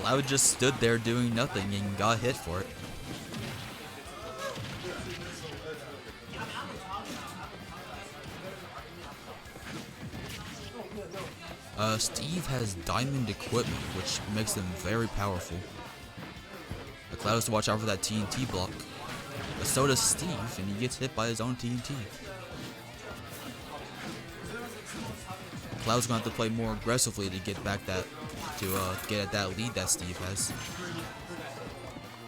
Cloud just stood there doing nothing and got hit for it. Steve has diamond equipment, which makes him very powerful. Cloud has to watch out for that TNT block. But so does Steve, and he gets hit by his own TNT. Cloud's gonna have to play more aggressively to get back that, get at that lead that Steve has.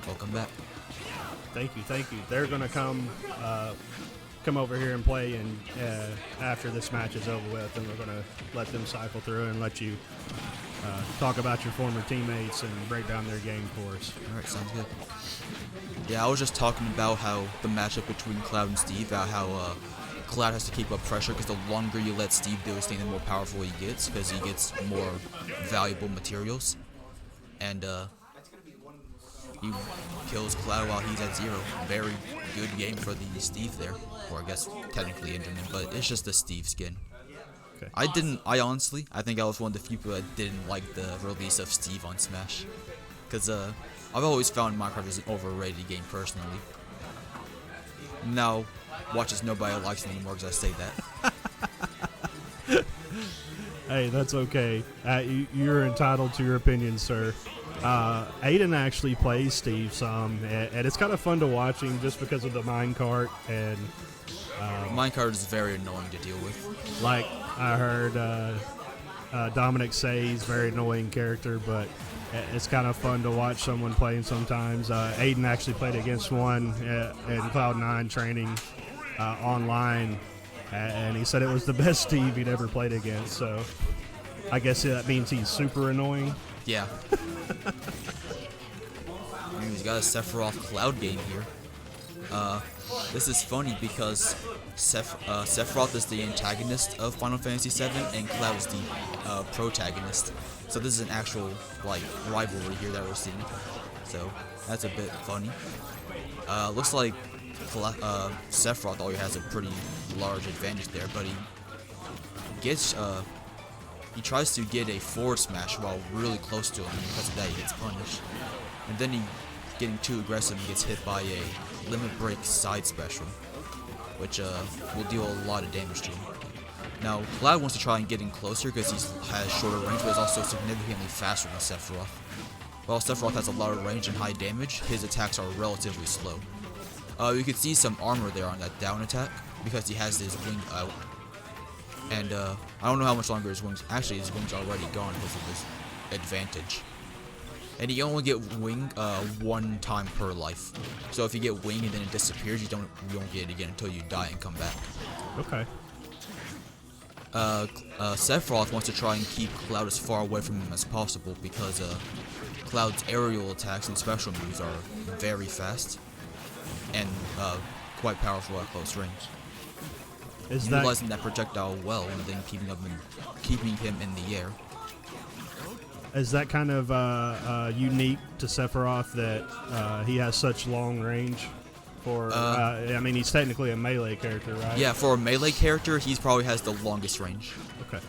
Welcome back. Thank you, thank you. They're gonna come over here and play, and after this match is over with, and we're gonna let them cycle through and let you talk about your former teammates and break down their game for us. All right, sounds good. Yeah, I was just talking about how the matchup between Cloud and Steve, about how Cloud has to keep up pressure because the longer you let Steve do his thing, the more powerful he gets because he gets more valuable materials. And he kills Cloud while he's at 0. Very good game for the Steve there. Or I guess technically Enderman, but it's just the Steve skin. Okay. I think I was one of the few people that didn't like the release of Steve on Smash. Because I've always found Minecraft is an overrated game personally. Now, watch as nobody likes it anymore because I say that. Hey, that's okay. You're entitled to your opinion, sir. Aiden actually plays Steve some, and it's kind of fun to watch him just because of the minecart. And Minecart is very annoying to deal with. like I heard Dominic say, he's a very annoying character, but it's kind of fun to watch someone play him sometimes. Aiden actually played against one in Cloud9 training online, and he said it was the best Steve he'd ever played against. So I guess that means he's super annoying. Yeah. He's got a Sephiroth Cloud game here. This is funny because Sephiroth is the antagonist of Final Fantasy VII, and Cloud is the protagonist. So this is an actual rivalry here that we're seeing. So that's a bit funny. Looks like Sephiroth already has a pretty large advantage there, but he tries to get a forward smash while really close to him, and because of that he gets punished. And then he, getting too aggressive, and gets hit by a limit break side special, which will deal a lot of damage to him. Now, Cloud wants to try and get in closer because he has shorter range, but is also significantly faster than Sephiroth. While Sephiroth has a lot of range and high damage, his attacks are relatively slow. You can see some armor there on that down attack because he has his wing out. And I don't know how much longer his wings. Actually, his wings are already gone because of this advantage. And you only get wing one time per life. So if you get wing and then it disappears, you don't get it again until you die and come back. Okay. Sephiroth wants to try and keep Cloud as far away from him as possible because Cloud's aerial attacks and special moves are very fast and quite powerful at close range. Utilizing that projectile well and then keeping him in the air. Is that kind of unique to Sephiroth that he has such long range? I mean, he's technically a melee character, right? Yeah, for a melee character, he probably has the longest range. Okay.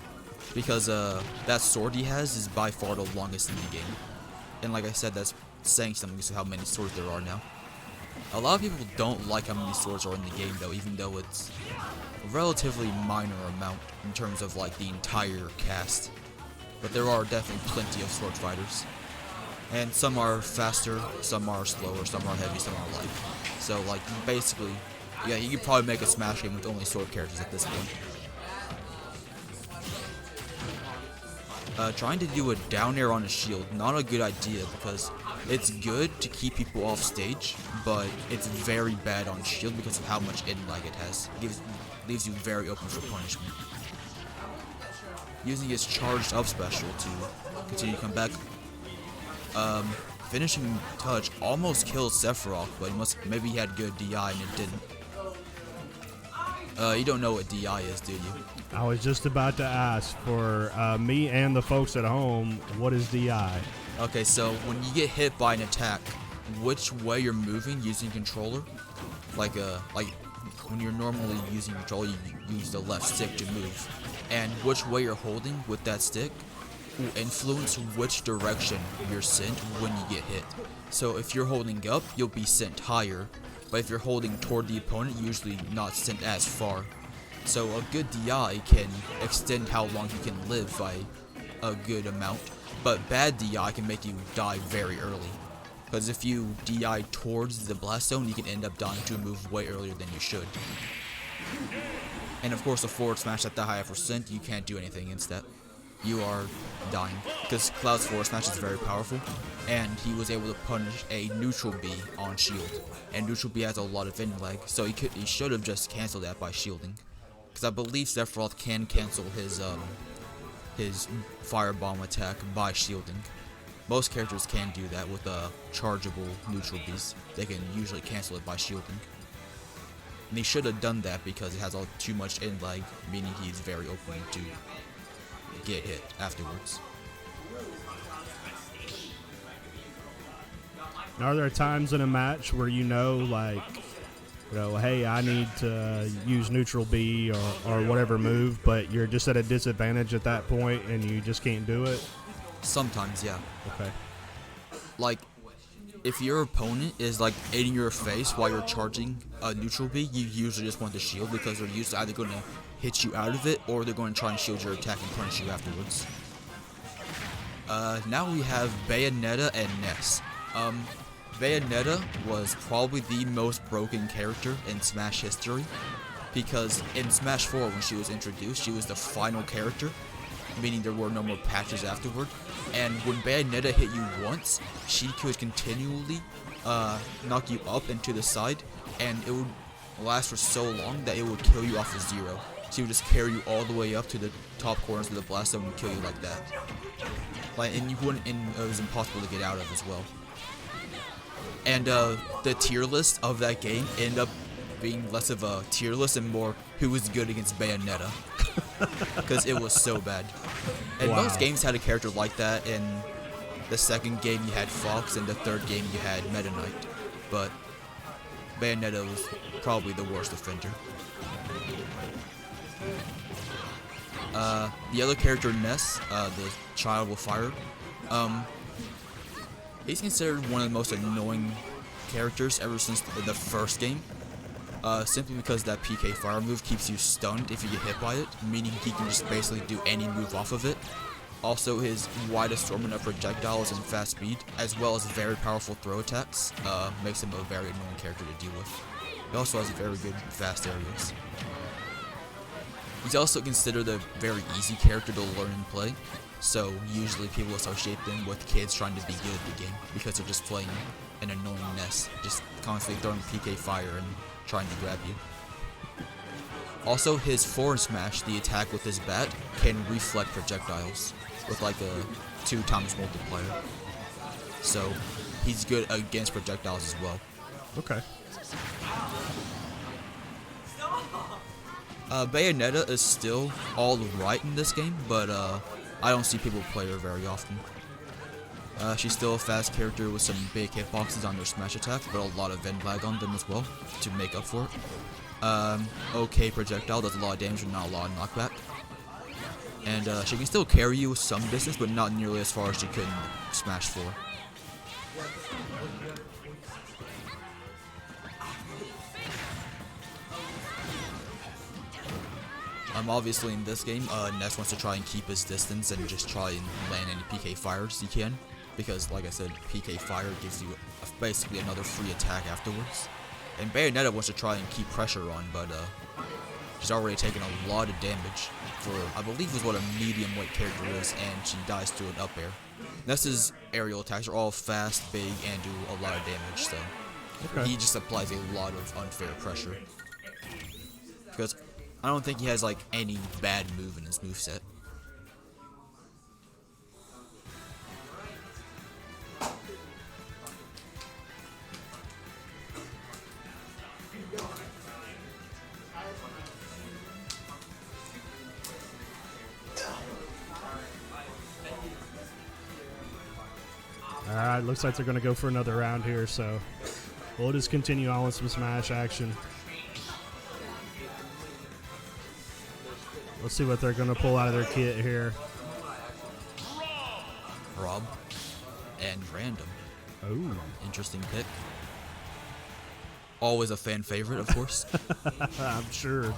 Because that sword he has is by far the longest in the game. And like I said, that's saying something because of how many swords there are now. A lot of people don't like how many swords are in the game, though, even though it's a relatively minor amount in terms of the entire cast. But there are definitely plenty of sword fighters. And some are faster, some are slower, some are heavy, some are light. So, basically, yeah, you could probably make a Smash game with only sword characters at this point. Trying to do a down air on a shield, not a good idea because it's good to keep people off stage, but it's very bad on shield because of how much in lag it has. Leaves you very open for punishment. Using his charged up special to continue to come back. Finishing touch almost kills Sephiroth, but maybe he had good DI and it didn't. You don't know what DI is, do you? I was just about to ask for me and the folks at home, what is DI? Okay, so when you get hit by an attack, which way you're moving using controller, like when you're normally using controller, you use the left stick to move, and which way you're holding with that stick will influence which direction you're sent when you get hit. So if you're holding up, you'll be sent higher, but if you're holding toward the opponent, you're usually not sent as far. So a good DI can extend how long you can live by a good amount, but bad DI can make you die very early. Because if you DI towards the blast zone, you can end up dying to a move way earlier than you should. And of course, a forward smash at that high percent, you can't do anything against that. You are dying. Because Cloud's forward smash is very powerful, and he was able to punish a neutral B on shield. And neutral B has a lot of in lag, so he should have just canceled that by shielding. Because I believe Sephiroth can cancel his firebomb attack by shielding. Most characters can do that with a chargeable neutral beast. They can usually cancel it by shielding. And he should have done that because it has too much in lag, meaning he's very open to get hit afterwards. Are there times in a match where like, hey, I need to use neutral B or whatever move, but you're just at a disadvantage at that point and you just can't do it? Sometimes, yeah. Okay. Like, if your opponent is like aiding your face while you're charging a neutral B, you usually just want to shield because they're usually either going to hit you out of it or they're going to try and shield your attack and punish you afterwards. Now we have Bayonetta and Ness. Bayonetta was probably the most broken character in Smash history because in Smash 4 when she was introduced, she was the final character, meaning there were no more patches afterward. And when Bayonetta hit you once, she could continually knock you up and to the side, and it would last for so long that it would kill you off of zero. She would just carry you all the way up to the top corners of the blast zone and kill you like that. And you wouldn't, and it was impossible to get out of as well. And the tier list of that game ended up being less of a tier list and more who was good against Bayonetta. Because it was so bad. And wow. Most games had a character like that. In the second game you had Fox, and the third game you had Meta Knight. But Bayonetta was probably the worst offender. The other character, Ness, the child with fire, he's considered one of the most annoying characters ever since the first game. Simply because that PK fire move keeps you stunned if you get hit by it, meaning he can just basically do any move off of it. Also, his wide assortment of projectiles and fast speed, as well as very powerful throw attacks, makes him a very annoying character to deal with. He also has very good fast aerials. He's also considered a very easy character to learn and play, so usually people associate them with kids trying to be good at the game because they're just playing an annoying Ness, just constantly throwing PK fire and trying to grab you. Also, his forward smash, the attack with his bat, can reflect projectiles with like a 2x multiplier. So he's good against projectiles as well. Okay. Bayonetta is still all right in this game, but I don't see people play her very often. She's still a fast character with some big hitboxes on their smash attacks, but a lot of end lag on them as well to make up for it. Okay projectile, does a lot of damage but not a lot of knockback. And she can still carry you some distance, but not nearly as far as she could in Smash 4. Obviously in this game, Ness wants to try and keep his distance and just try and land any PK fires he can. Because, like I said, PK fire gives you basically another free attack afterwards. And Bayonetta wants to try and keep pressure on, but she's already taken a lot of damage for, I believe is what a medium weight character is, and she dies to an up air. Ness's aerial attacks are all fast, big, and do a lot of damage, so okay. He just applies a lot of unfair pressure. Because I don't think he has like any bad move in his moveset. Alright, looks like they're going to go for another round here, so we'll just continue on with some Smash action. Let's see what they're going to pull out of their kit here. Rob and Random. Oh, interesting pick. Always a fan favorite, of course. I'm sure.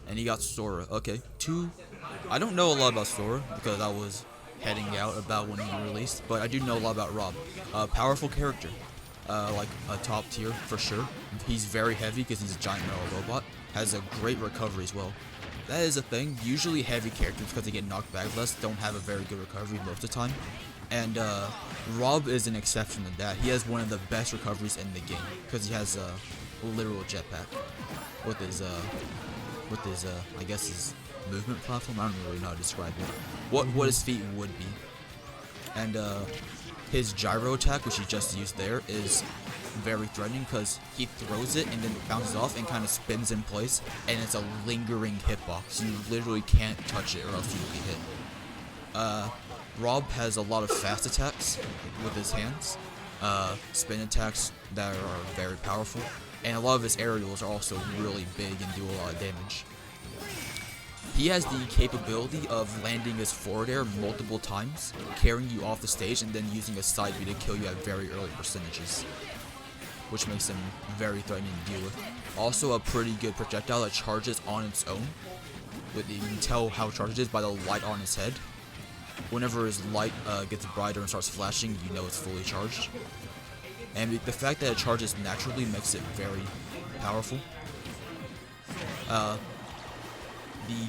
And he got Sora. Okay, I don't know a lot about Sora because I was heading out about when he released, but I do know a lot about Rob. Powerful character, like a top tier for sure. He's very heavy because he's a giant metal robot. Has a great recovery as well. That is a thing. Usually heavy characters, because they get knocked back less, don't have a very good recovery most of the time. And Rob is an exception to that. He has one of the best recoveries in the game because he has a literal jetpack with his I guess his movement platform. I don't really know how to describe it. What his feet would be. And his gyro attack, which he just used there, is very threatening because he throws it and then it bounces off and kind of spins in place, and it's a lingering hitbox. You literally can't touch it or else you will be hit. Rob has a lot of fast attacks with his hands, spin attacks that are very powerful, and a lot of his aerials are also really big and do a lot of damage. He has the capability of landing his forward air multiple times, carrying you off the stage, and then using a side B to kill you at very early percentages, which makes him very threatening to deal with. Also a pretty good projectile that charges on its own. You can tell how charged it is by the light on his head. Whenever his light gets brighter and starts flashing, you know it's fully charged. And the fact that it charges naturally makes it very powerful. The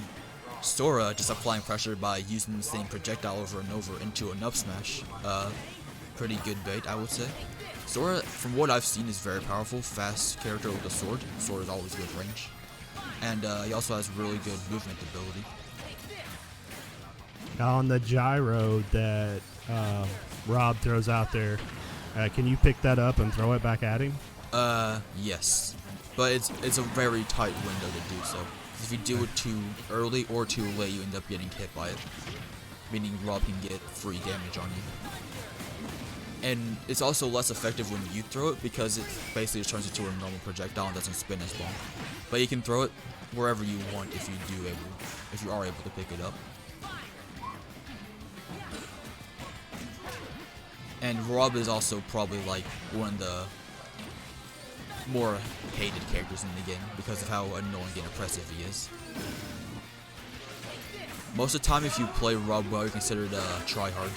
Sora just applying pressure by using the same projectile over and over into an up smash. Pretty good bait, I would say. Sora, from what I've seen, is very powerful, fast character with a sword. Sword is always good range. And he also has really good movement ability. On the gyro that Rob throws out there, can you pick that up and throw it back at him? Yes. But it's a very tight window to do so. If you do it too early or too late, you end up getting hit by it. Meaning Rob can get free damage on you. And it's also less effective when you throw it because it basically just turns into a normal projectile and doesn't spin as long. But you can throw it wherever you want if you are able to pick it up. And Rob is also probably like one of the more hated characters in the game because of how annoying and oppressive he is. Most of the time, if you play Rob well, you're considered tryhard.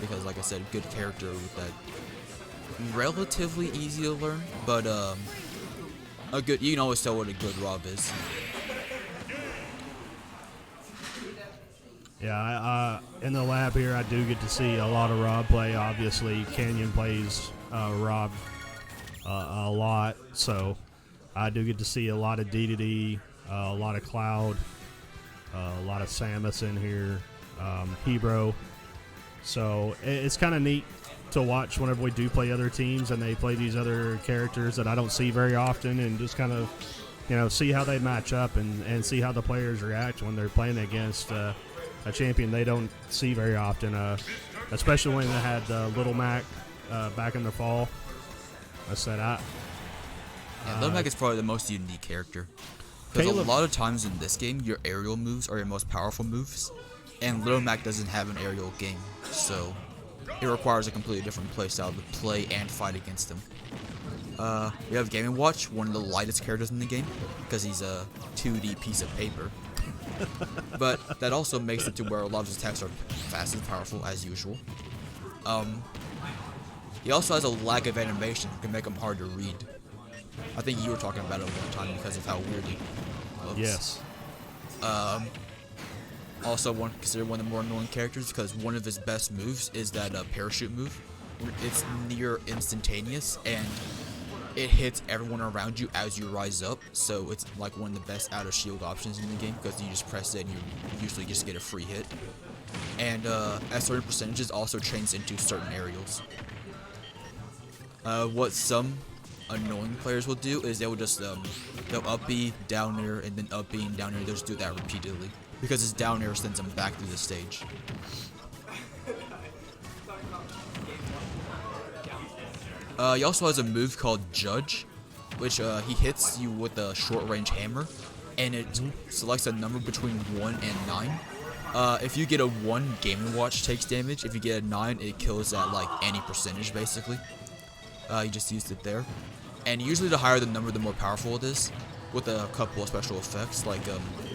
Because, like I said, good character with that relatively easy to learn, but you can always tell what a good Rob is. Yeah, in the lab here, I do get to see a lot of Rob play. Obviously, Canyon plays Rob a lot, so I do get to see a lot of DDD, a lot of Cloud, a lot of Samus in here, Hebro. So it's kind of neat to watch whenever we do play other teams and they play these other characters that I don't see very often, and just kind of, see how they match up and see how the players react when they're playing against a champion they don't see very often, especially when they had Little Mac back in the fall. I said Little Mac is probably the most unique character. Because a lot of times in this game, your aerial moves are your most powerful moves, and Little Mac doesn't have an aerial game, so it requires a completely different playstyle to play and fight against him. We have Game & Watch, one of the lightest characters in the game, because he's a 2D piece of paper. But that also makes it to where a lot of his attacks are fast and powerful, as usual. He also has a lack of animation that can make him hard to read. I think you were talking about it one time because of how weird he looks. Yes. Also considered one of the more annoying characters because one of his best moves is that parachute move. It's near instantaneous and it hits everyone around you as you rise up, so it's like one of the best out of shield options in the game because you just press it and you usually just get a free hit. And at certain percentages also chains into certain aerials. What some annoying players will do is they will just they'll up B, down air, and then up B and down air. They'll just do that repeatedly because his down air sends him back through the stage. He also has a move called Judge, which he hits you with a short range hammer, and it selects a number between 1 and 9. If you get a 1, Game & Watch takes damage. If you get a 9, it kills at like any percentage basically. You just used it there. And usually the higher the number, the more powerful it is. with a couple of special effects, like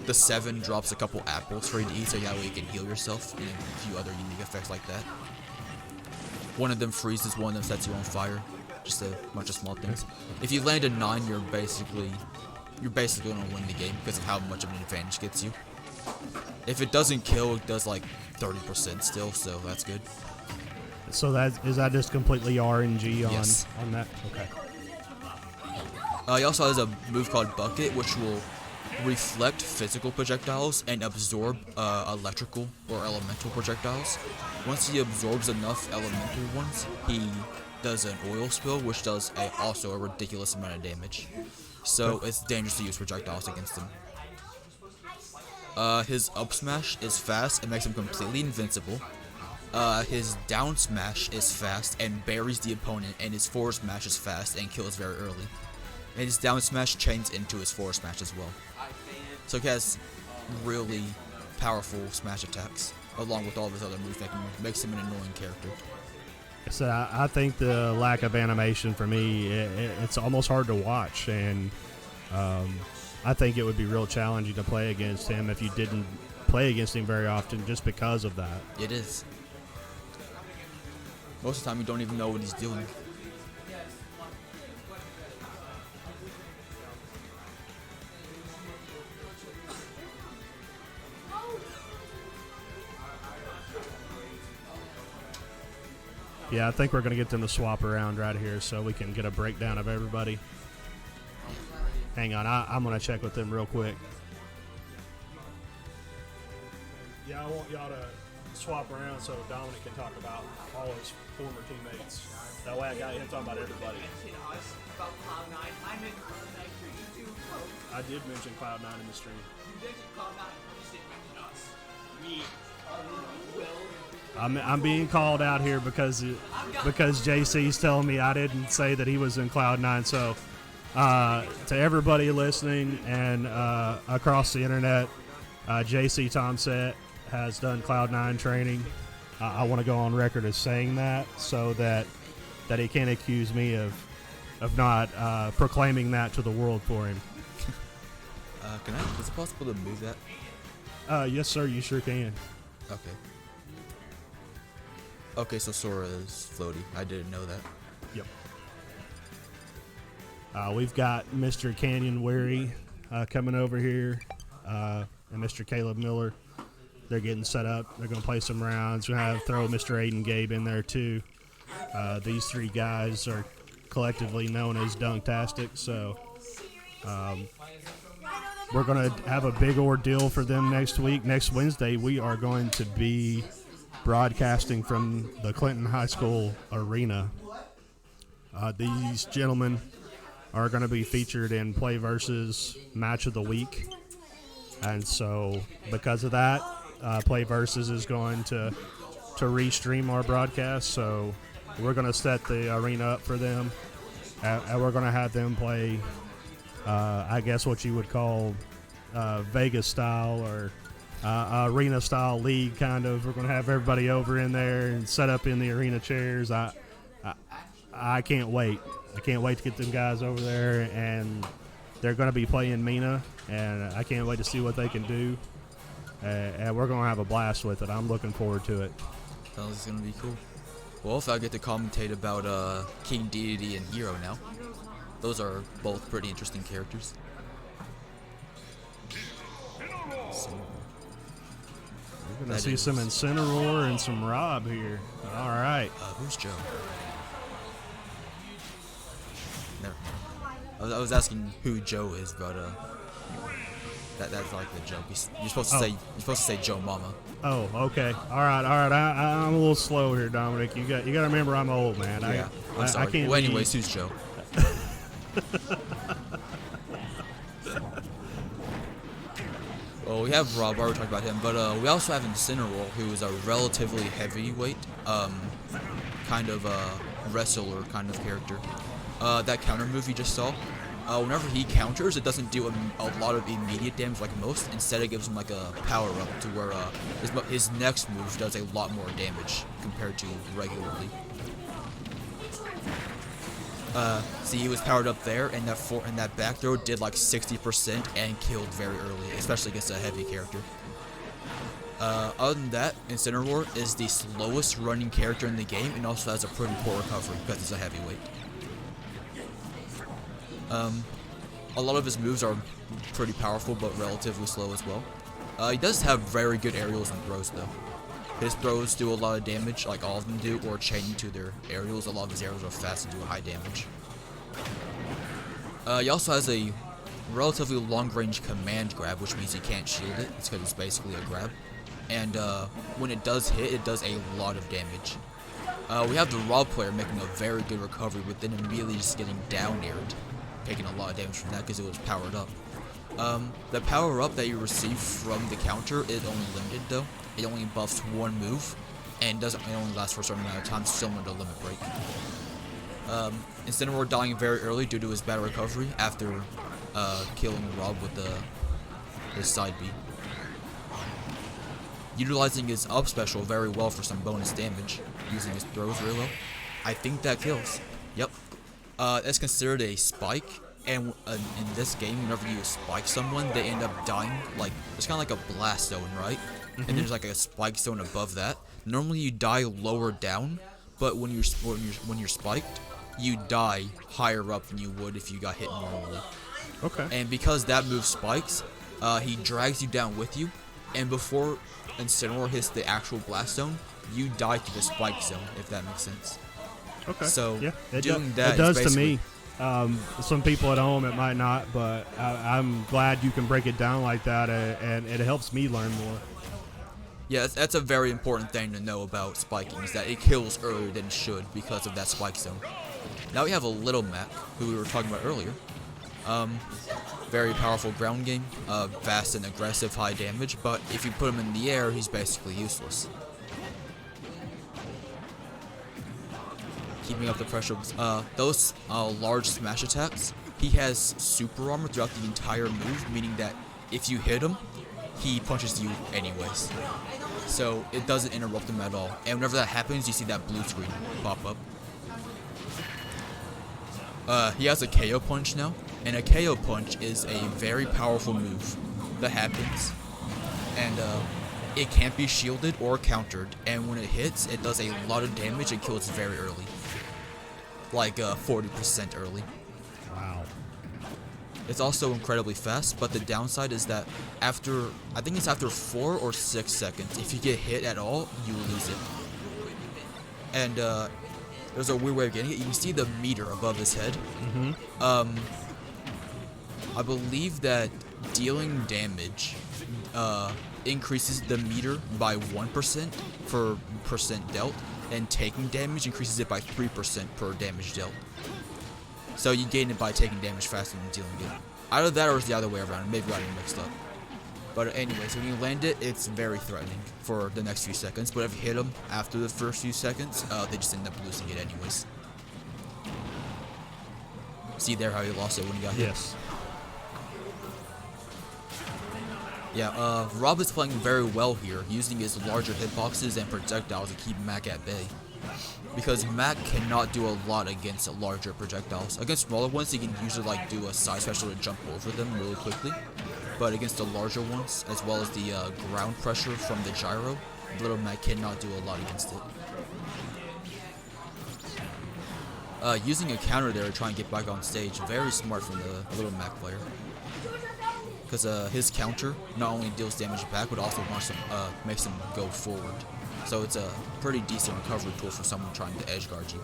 the 7 drops a couple apples for you to eat, so that way you can heal yourself, and a few other unique effects like that. One of them freezes, one of them sets you on fire. Just a bunch of small things. If you land a 9, you're basically gonna win the game because of how much of an advantage it gets you. If it doesn't kill, it does like 30% still, so that's good. So is that just completely RNG on Yes. on that? Okay. He also has a move called Bucket, which will reflect physical projectiles and absorb electrical or elemental projectiles. Once he absorbs enough elemental ones, he does an oil spill, which does also a ridiculous amount of damage. So it's dangerous to use projectiles against him. His up smash is fast and makes him completely invincible. His down smash is fast and buries the opponent, and his forward smash is fast and kills very early. And his down smash chains into his forward smash as well. So he has really powerful smash attacks, along with all of his other moves, makes him an annoying character. So I think the lack of animation for me, it's almost hard to watch, and I think it would be real challenging to play against him if you didn't play against him very often, just because of that. It is. Most of the time, you don't even know what he's doing. Yeah, I think we're going to get them to swap around right here so we can get a breakdown of everybody. Hang on, I'm going to check with them real quick. Yeah, I want y'all to swap around so Dominic can talk about all his former teammates. That way I got him talking about everybody. I did mention Cloud9 in the stream. I'm being called out here because JC's telling me I didn't say that he was in Cloud9. So to everybody listening and across the internet, JC Tomset has done Cloud9 training. I want to go on record as saying that so that he can't accuse me of not proclaiming that to the world for him. Is it possible to move that? Yes, sir, you sure can. Okay. Okay, so Sora is floaty. I didn't know that. Yep. We've got Mr. Canyon Weary coming over here, and Mr. Caleb Miller. They're getting set up. They're going to play some rounds. We're going to throw Mr. Aiden Gabe in there, too. These three guys are collectively known as Dunktastic, so we're going to have a big ordeal for them next week. Next Wednesday, we are going to be broadcasting from the Clinton High School arena. These gentlemen are going to be featured in Play Versus Match of the Week, and so because of that, Play Versus is going to restream our broadcast, so we're going to set the arena up for them, and we're going to have them play I guess what you would call Vegas style or arena style league kind of. We're going to have everybody over in there and set up in the arena chairs. I can't wait. I can't wait to get them guys over there, and they're going to be playing Mina, and I can't wait to see what they can do. And we're going to have a blast with it. I'm looking forward to it. Sounds going to be cool. Well, if I get to commentate about King Deity and Hero now. Those are both pretty interesting characters. So, we're going to see some Incineroar and some Rob here. All right. Who's Joe? Never mind. I was asking who Joe is, but that's like the joke. You're supposed to say Joe Mama. Oh, okay. All right. I'm a little slow here, Dominic. You got to remember I'm old, man. Yeah. I'm sorry. I can't. Well, anyways, who's Joe? Well, we have Rob, I already talked about him, but we also have Incineroar, who is a relatively heavyweight, kind of wrestler kind of character. That counter move you just saw, whenever he counters, it doesn't do a lot of immediate damage like most. Instead, it gives him like a power up to where his next move does a lot more damage compared to regularly. See, he was powered up there, and that back throw did like 60% and killed very early, especially against a heavy character. Other than that, Incineroar is the slowest running character in the game and also has a pretty poor recovery because it's a heavyweight. A lot of his moves are pretty powerful but relatively slow as well. He does have very good aerials and throws though. His throws do a lot of damage, like all of them do, or chaining to their aerials. A lot of his aerials are fast and do high damage. He also has a relatively long-range command grab, which means he can't shield it. It's because it's basically a grab. And when it does hit, it does a lot of damage. We have the Rob player making a very good recovery with then immediately just getting down aired, taking a lot of damage from that because it was powered up. The power up that you receive from the counter is only limited though. It only buffs one move, and it only lasts for a certain amount of time, similar to Limit Break. Incineroar dying very early due to his bad recovery after killing Rob with his side B. Utilizing his up special very well for some bonus damage, using his throws really well. I think that kills. Yep. That's considered a spike, and in this game, whenever you spike someone, they end up dying. Like, it's kind of like a blast zone, right? And there's like a spike zone above that. Normally you die lower down, but when you're spiked, you die higher up than you would if you got hit normally. Okay. And because that move spikes, he drags you down with you, and before Incineroar hits the actual blast zone, you die to the spike zone, if that makes sense. Okay. So yeah, it that does is to me. Some people at home it might not, but I'm glad you can break it down like that, and it helps me learn more. Yeah, that's a very important thing to know about spiking, is that it kills earlier than it should because of that spike zone. Now we have a Little Mac, who we were talking about earlier. Very powerful ground game, fast and aggressive, high damage, but if you put him in the air, he's basically useless. Keeping up the pressure, those large smash attacks, he has super armor throughout the entire move, meaning that if you hit him, he punches you anyways. So it doesn't interrupt him at all. And whenever that happens, you see that blue screen pop up. He has a KO punch now, and a KO punch is a very powerful move that happens. And it can't be shielded or countered, and when it hits, it does a lot of damage and kills very early. Like 40% early. Wow. It's also incredibly fast, but the downside is that after 4 or 6 seconds, if you get hit at all, you lose it. And there's a weird way of getting it. You can see the meter above his head. I believe that dealing damage increases the meter by 1% for percent dealt, and taking damage increases it by 3% per damage dealt. So you gain it by taking damage faster than dealing it. Either that or it's the other way around. Maybe I got it mixed up. But anyways, when you land it, it's very threatening for the next few seconds. But if you hit them after the first few seconds, they just end up losing it anyways. See there how he lost it when he got hit? Yes. Yeah, Rob is playing very well here, using his larger hitboxes and projectiles to keep Mac at bay. Because Mac cannot do a lot against larger projectiles. Against smaller ones, he can usually like do a side special to jump over them really quickly. But against the larger ones, as well as the ground pressure from the gyro, Little Mac cannot do a lot against it. Using a counter there to try and get back on stage, very smart from the Little Mac player. Because his counter not only deals damage back, but also makes him go forward. So it's a pretty decent recovery tool for someone trying to edge guard you.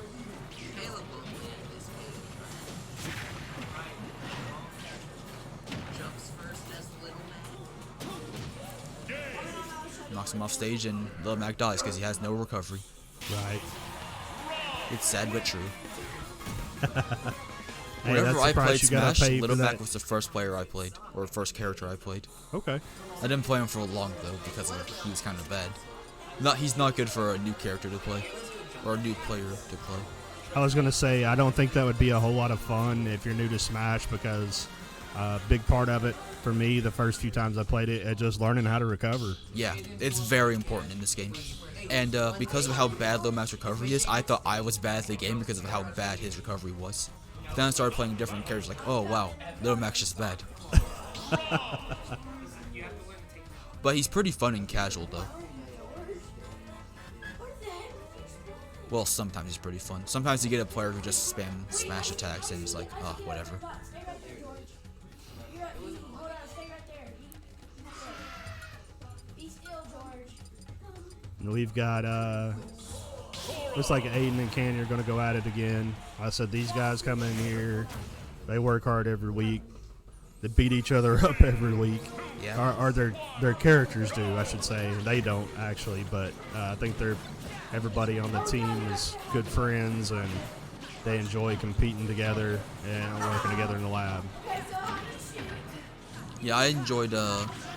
Knocks him off stage, and Little Mac dies because he has no recovery. Right. It's sad but true. Hey, Whenever I played Smash, Little Mac Mac was the first player I played, or first character I played. Okay. I didn't play him for long though because he was kind of bad. He's not good for a new character to play, or a new player to play. I was gonna say I don't think that would be a whole lot of fun if you're new to Smash, because a big part of it for me the first few times I played it is just learning how to recover. Yeah, it's very important in this game. And because of how bad Little Mac's recovery is, I thought I was bad at the game because of how bad his recovery was. Then I started playing different characters, like, oh wow, Little Mac's just bad. But he's pretty fun and casual, though. Well, sometimes he's pretty fun. Sometimes you get a player who just spam smash attacks and he's like, oh, whatever. We've got, looks like Aiden and Canyon are going to go at it again. I said these guys come in here, they work hard every week. They beat each other up every week. Yeah. Or their characters do, I should say. They don't, actually, but I think everybody on the team is good friends, and they enjoy competing together and working together in the lab. Yeah, I enjoyed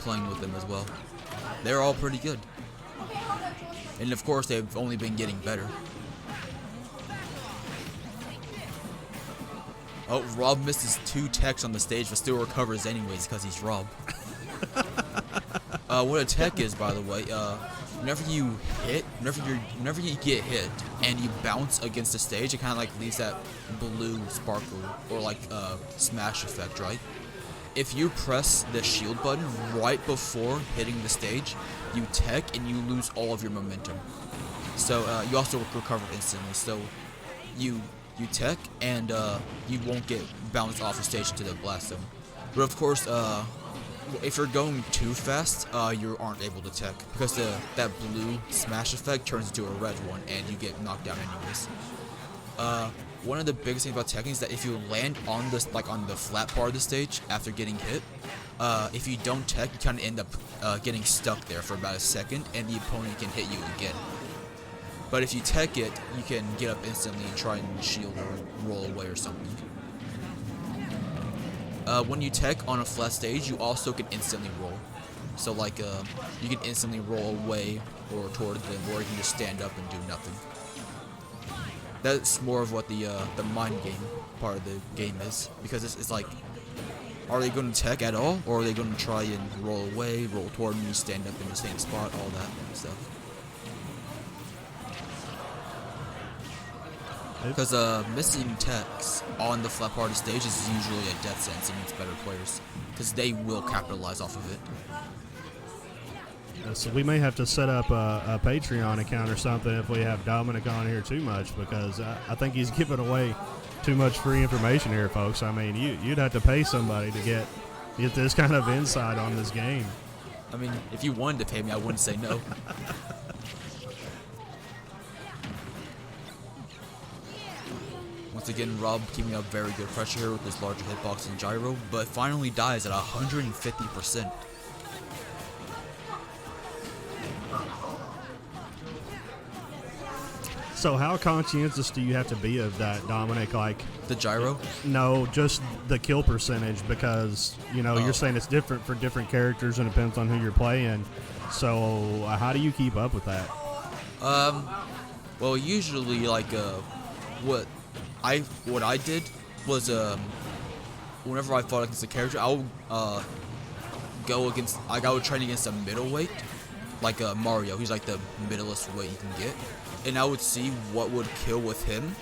playing with them as well. They're all pretty good. And of course, they've only been getting better. Oh, Rob misses 2 techs on the stage, but still recovers anyways because he's Rob. What a tech is, by the way, whenever you get hit and you bounce against the stage, it kind of like leaves that blue sparkle or like smash effect, right? If you press the shield button right before hitting the stage, you tech and you lose all of your momentum. So you also recover instantly. So you tech and you won't get bounced off the stage into the blast zone. But of course, if you're going too fast, you aren't able to tech because that blue smash effect turns into a red one and you get knocked down anyways. One of the biggest things about teching is that if you land on this, like on the flat part of the stage after getting hit, if you don't tech, you kind of end up getting stuck there for about a second, and the opponent can hit you again. But if you tech it, you can get up instantly and try and shield or roll away or something. When you tech on a flat stage, you also can instantly roll. So like, you can instantly roll away or toward them, or you can just stand up and do nothing. That's more of what the mind game part of the game is, because it's like, are they going to tech at all, or are they going to try and roll away, roll toward me, stand up in the same spot, all that stuff. Because missing techs on the flat part of the stage is usually a death sentence against better players, because they will capitalize off of it. So we may have to set up a Patreon account or something if we have Dominic on here too much, because I think he's giving away too much free information here, folks. I mean, you'd have to pay somebody to get this kind of insight on this game. I mean, if you wanted to pay me, I wouldn't say no. Once again, Rob keeping up very good pressure here with this larger hitbox and gyro, but finally dies at 150%. So how conscientious do you have to be of that, Dominic? Like The gyro? No, just the kill percentage, because you're saying it's different for different characters and it depends on who you're playing. So how do you keep up with that? Well, usually like what I did was whenever I fought against a character, I would go against, like, I would train against a middleweight, like Mario. He's like the middlest weight you can get. And I would see what would kill with him,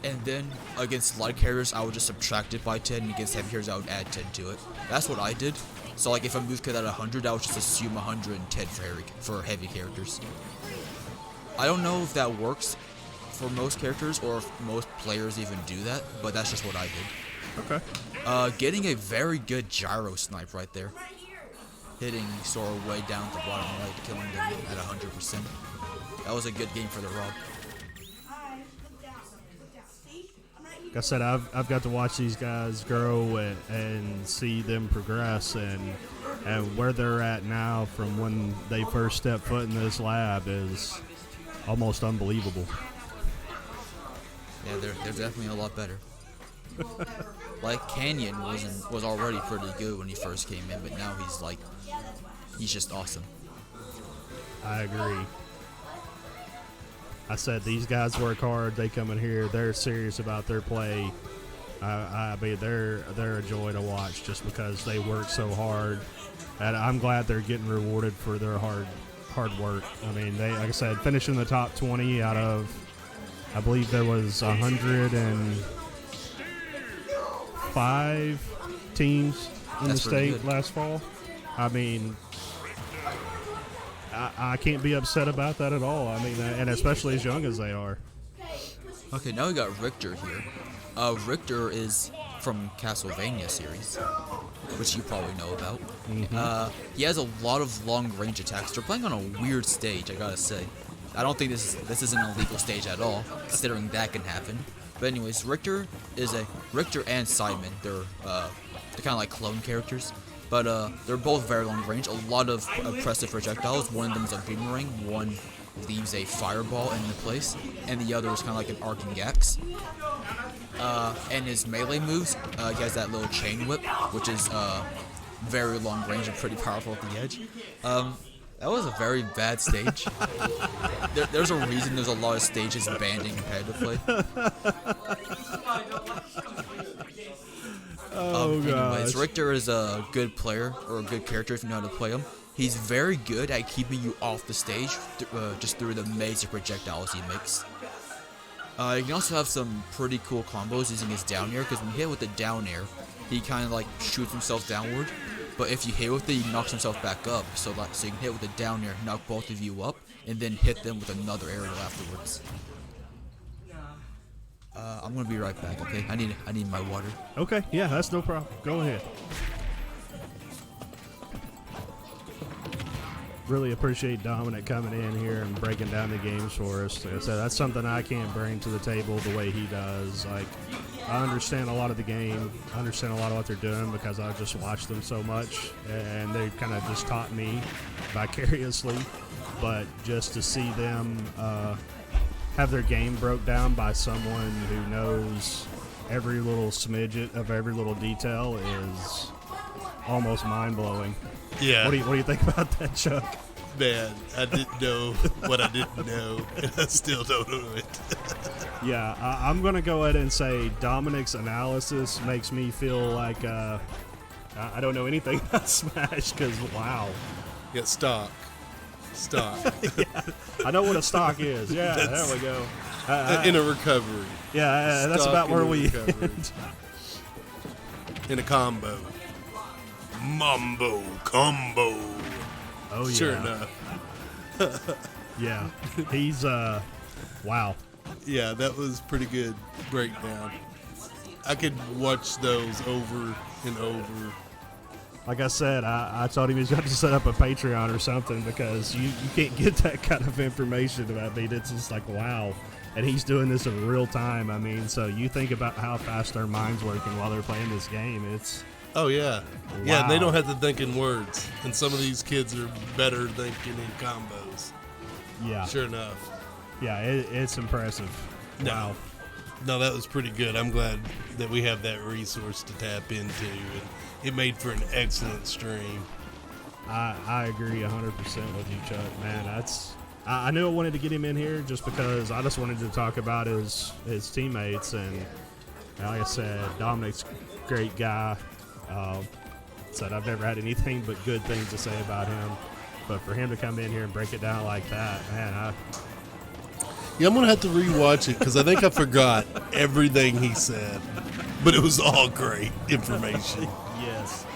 and then against light characters I would just subtract it by 10, and against heavy characters I would add 10 to it. That's what I did. So like if a move kit at 100, I would just assume 110 for heavy characters. I don't know if that works for most characters or if most players even do that, but that's just what I did. Okay. Getting a very good gyro snipe right there. Hitting Sora way down at the bottom right, killing them at 100%. That was a good game for the Rob. Like I said, I've got to watch these guys grow and see them progress, and where they're at now from when they first stepped foot in this lab is almost unbelievable. Yeah, they're definitely a lot better. Like Canyon was already pretty good when he first came in, but now he's just awesome. I agree. I said these guys work hard. They come in here. They're serious about their play. I mean, they're a joy to watch just because they work so hard, and I'm glad they're getting rewarded for their hard work. I mean, they, like I said, finishing the top 20 out of, I believe there was 100 and 5 teams in That's the pretty state good. last fall. I mean, I can't be upset about that at all. I mean, and especially as young as they are. Okay, now we got Richter here. Richter is from Castlevania series, which you probably know about. He has a lot of long-range attacks. They're playing on a weird stage, I gotta say. I don't think this is an illegal stage at all, considering that can happen. But anyways, Richter and Simon, they're kind of like clone characters, but they're both very long range. A lot of oppressive projectiles. One of them is a boomerang. One leaves a fireball into place, and the other is kind of like an arcing axe. And his melee moves, he has that little chain whip, which is very long range and pretty powerful at the edge. That was a very bad stage. There's a reason there's a lot of stages banned in competitive play. Anyways, Richter is a good player, or a good character if you know how to play him. He's very good at keeping you off the stage just through the maze of projectiles he makes. You can also have some pretty cool combos using his down air, because when you hit with the down air, he kind of like shoots himself downward. But if you hit with it, he knocks himself back up. So you can hit with the down air, knock both of you up, and then hit them with another aerial afterwards. I'm gonna be right back. Okay, I need my water. Okay, yeah, that's no problem. Go ahead. Really appreciate Dominic coming in here and breaking down the games for us. Like I said, that's something I can't bring to the table the way he does. Like, I understand a lot of the game. I understand a lot of what they're doing because I just watched them so much, and they kind of just taught me vicariously. But just to see them have their game broke down by someone who knows every little smidget of every little detail is almost mind-blowing. Yeah. What do you think about that, Chuck? Man, I didn't know what I didn't know, and I still don't know it. Yeah, I'm going to go ahead and say Dominic's analysis makes me feel like I don't know anything about Smash, because, wow. Yeah, stock. Yeah, I know what a stock is. Yeah, there we go. In a recovery. Yeah, that's Stock about where in a we recovery. In a combo. Mambo combo. Oh, yeah. Sure enough. Yeah, he's, wow. Yeah, that was pretty good breakdown. I could watch those over and over. Like I said, I thought he was going to set up a Patreon or something, because you can't get that kind of information about me. It's just like, wow. And he's doing this in real time. I mean, so you think about how fast their mind's working while they're playing this game. It's... Oh, yeah. Yeah, and they Wow. don't have to think in words. And some of these kids are better thinking in combos. Yeah. Sure enough. Yeah, it's impressive. No. Wow. No, that was pretty good. I'm glad that we have that resource to tap into. And it made for an excellent stream. I agree 100% with you, Chuck. Man, that's... I knew I wanted to get him in here just because I just wanted to talk about his teammates. And like I said, Dominic's a great guy. Said I've never had anything but good things to say about him. But for him to come in here and break it down like that, man, Yeah, I'm going to have to rewatch it because I think I forgot everything he said. But it was all great information. yes.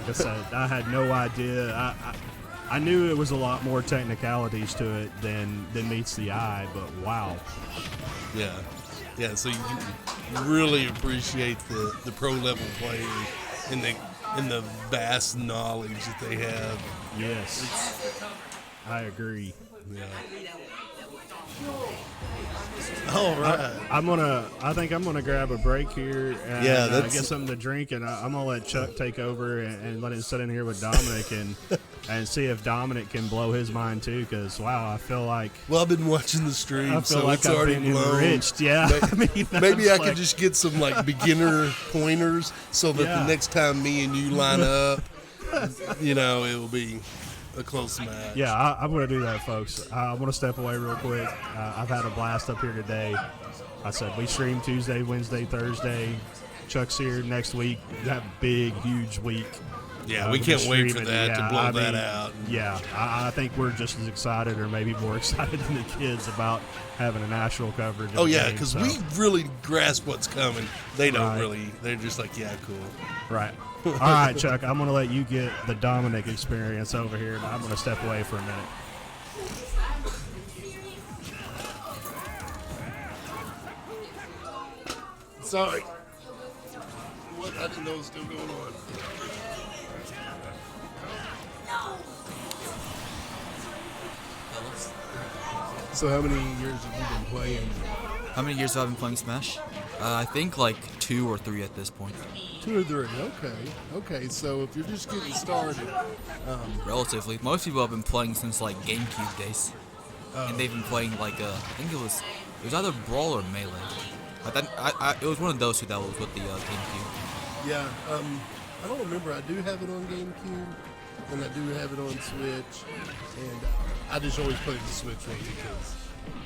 Like I said, I had no idea. I knew it was a lot more technicalities to it than meets the eye, but wow. Yeah. Yeah, so you really appreciate the pro level players and the vast knowledge that they have. Yes. I agree. Yeah. All right. I think I'm gonna grab a break here and Yeah, get something to drink, and I'm gonna let Chuck take over and let him sit in here with Dominic and see if Dominic can blow his mind too. Because wow, I feel like Well, I've been watching the stream, so like it's I've already been blown. enriched. Yeah, I mean, Maybe I like, could just get some like beginner pointers so that Yeah. the next time me and you line up, it will be a close match. Yeah, I'm going to do that, folks. I want to step away real quick. I've had a blast up here today. I said we stream Tuesday, Wednesday, Thursday. Chuck's here next week. We have a big, huge week. Yeah, we with can't the wait for streaming. that to Yeah, blow I that mean, out. Yeah, I think we're just as excited, or maybe more excited than the kids about having a national coverage. Oh of the yeah, game, because so. we really grasp what's coming. They don't Right. really. They're just like, yeah, cool. Right. All right, Chuck, I'm going to let you get the Dominic experience over here, and I'm going to step away for a minute. Sorry. What? I didn't know it was still going on. So how many years have you been playing? How many years have I been playing Smash? I think like 2 or 3 at this point. 2 or 3. Okay. So if you're just getting started, Relatively. Most people have been playing since like GameCube days. And they've been playing like, I think it was either Brawl or Melee. It was one of those two that was with the GameCube. yeah. I don't remember. I do have it on GameCube, and I do have it on Switch, and I just always played the Switch one because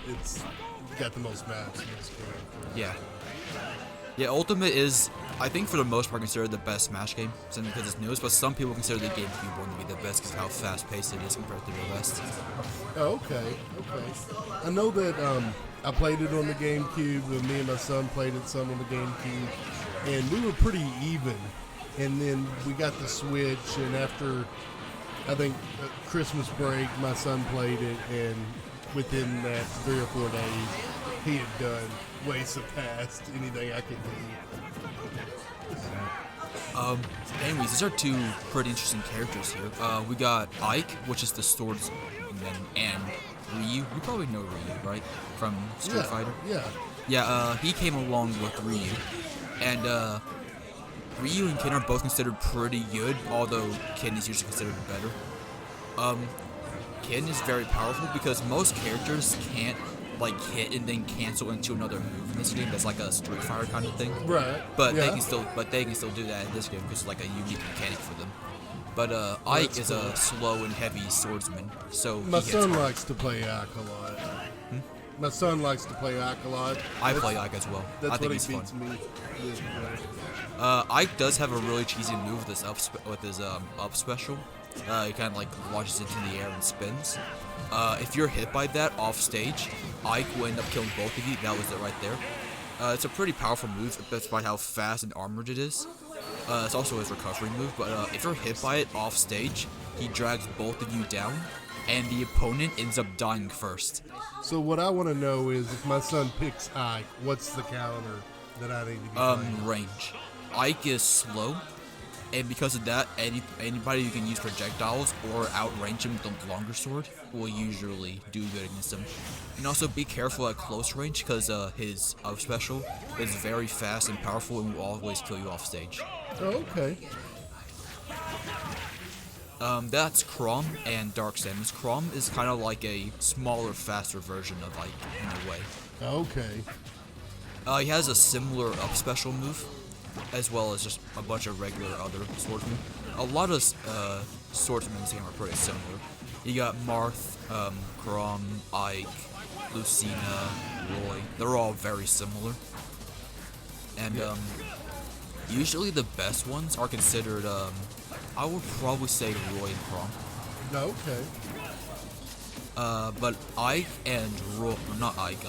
it's got the most maps in this game. Yeah. Yeah, Ultimate is, I think for the most part, considered the best Smash game, simply because it's newest, but some people consider the GameCube one to be the best because of how fast-paced it is compared to the rest. Oh, okay. I know that I played it on the GameCube when me and my son played it some on the GameCube, and we were pretty even. And then we got the Switch, and after, I think, Christmas break, my son played it, and within that 3 or 4 days, he had done way surpassed anything I could do. Anyways, these are 2 pretty interesting characters here. We got Ike, which is the swordsman, and Ryu. You probably know Ryu, right? From Street Fighter? Yeah. Yeah, he came along with Ryu. And, Ryu and Ken are both considered pretty good, although Ken is usually considered better. Ken is very powerful because most characters can't, like, hit and then cancel into another move in this game. That's like a Street Fighter kind of thing. Right. But yeah. they can still do that in this game because it's like a unique mechanic for them. But Ike is a slow and heavy swordsman, so My he son hits hard. likes to play Ike a lot. My son likes to play Ike a lot. I play Ike as well. That's I think what he's he fun. beats me with. Ike does have a really cheesy move with his up special. He kind of like launches into the air and spins. If you're hit by that off stage, Ike will end up killing both of you. That was it right there. It's a pretty powerful move, despite how fast and armored it is. It's also his recovery move, but if you're hit by it off stage, he drags both of you down, and the opponent ends up dying first. So what I want to know is if my son picks Ike, what's the counter that I need to be playing? Range. Ike is slow, and because of that, anybody who can use projectiles or outrange him with a longer sword will usually do good against him. And also be careful at close range because his up special is very fast and powerful and will always kill you off stage. Oh, okay. That's Chrom and Dark Samus. Chrom is kind of like a smaller, faster version of Ike in a way. Okay. He has a similar up special move, as well as just a bunch of regular other swordsmen. A lot of swordsmen in this game are pretty similar. You got Marth, Chrom, Ike, Lucina, Roy. They're all very similar. And usually the best ones are considered, I would probably say Roy and Chrom. Okay. But Ike and Roy, not Ike,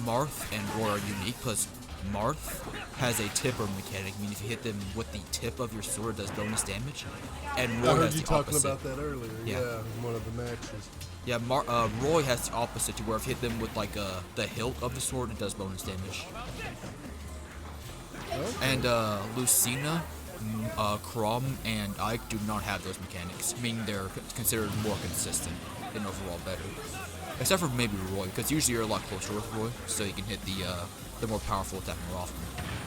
Marth and Roy are unique because Marth has a tipper mechanic, meaning if you hit them with the tip of your sword, it does bonus damage. And Roy I heard has you the talking opposite. about that earlier. Yeah. In one of the matches. Yeah, Roy has the opposite, to where if you hit them with like the hilt of the sword, it does bonus damage. Okay. And Lucina, Chrom, and Ike do not have those mechanics, meaning they're considered more consistent and overall better. Except for maybe Roy, because usually you're a lot closer with Roy, so you can hit the more powerful attack more often.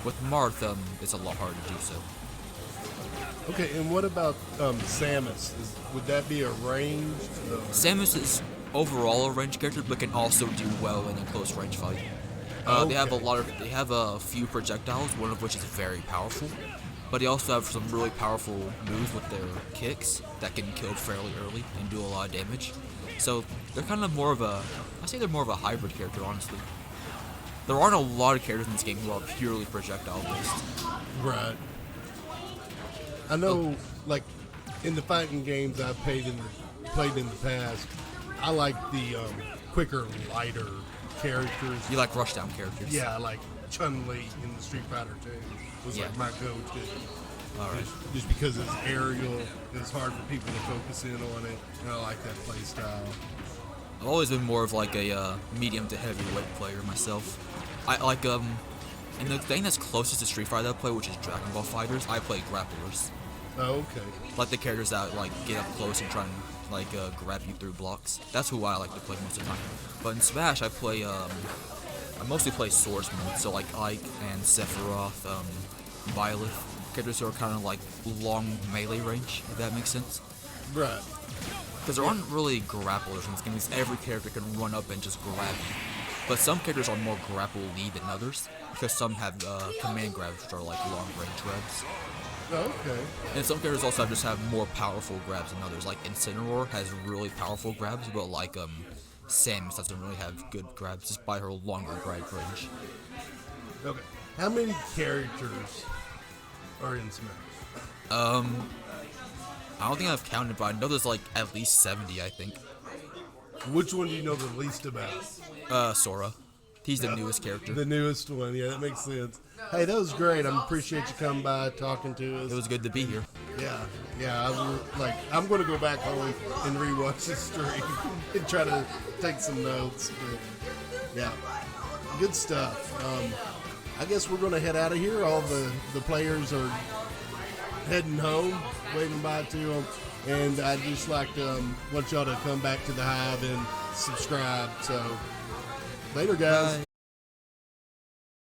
With Marth, it's a lot harder to do so. Okay, and what about Samus? Would that be a ranged? Samus is overall a ranged character, but can also do well in a close range fight. They have a few projectiles, one of which is very powerful, but they also have some really powerful moves with their kicks that can kill fairly early and do a lot of damage. So they're kind of more of a, I say they're more of a hybrid character, honestly. There aren't a lot of characters in this game who are purely projectile based. Right. I know, like, in the fighting games I've played in the past, I like the quicker, lighter characters. You like rushdown characters? Yeah, like Chun-Li in the Street Fighter 2 was like my go-to. All right. Just because it's aerial, it's hard for people to focus in on it, and I like that play style. I've always been more of like a medium to heavyweight player myself. I like and the thing that's closest to Street Fighter that I play, which is Dragon Ball Fighters, I play grapplers. Oh, okay. Like the characters that like get up close and try and like grab you through blocks. That's who I like to play most of the time. But in Smash, I play I mostly play swordsmen, so like Ike and Sephiroth, Violet, characters who are kind of like long melee range, if that makes sense. Right. Because there aren't really grapplers in this game, because every character can run up and just grab you. But some characters are more grapple lead than others, because some have command grabs, which are like long range grabs. Oh, okay. And some characters also just have more powerful grabs than others. Like Incineroar has really powerful grabs, but like Samus doesn't really have good grabs just by her longer grab range. Okay. How many characters are in Smash? I don't think I've counted, but I know there's like at least 70, I think. Which one do you know the least about? Sora. He's the newest character. The newest one, yeah, that makes sense. Hey, that was great. I appreciate you coming by, talking to us. It was good to be here. Yeah. I'm going to go back home and rewatch this stream and try to take some notes. But yeah, good stuff. I guess we're going to head out of here. All the players are heading home, waving bye to them. And I'd just like to want y'all to come back to the Hive and subscribe. So, later, guys. Bye.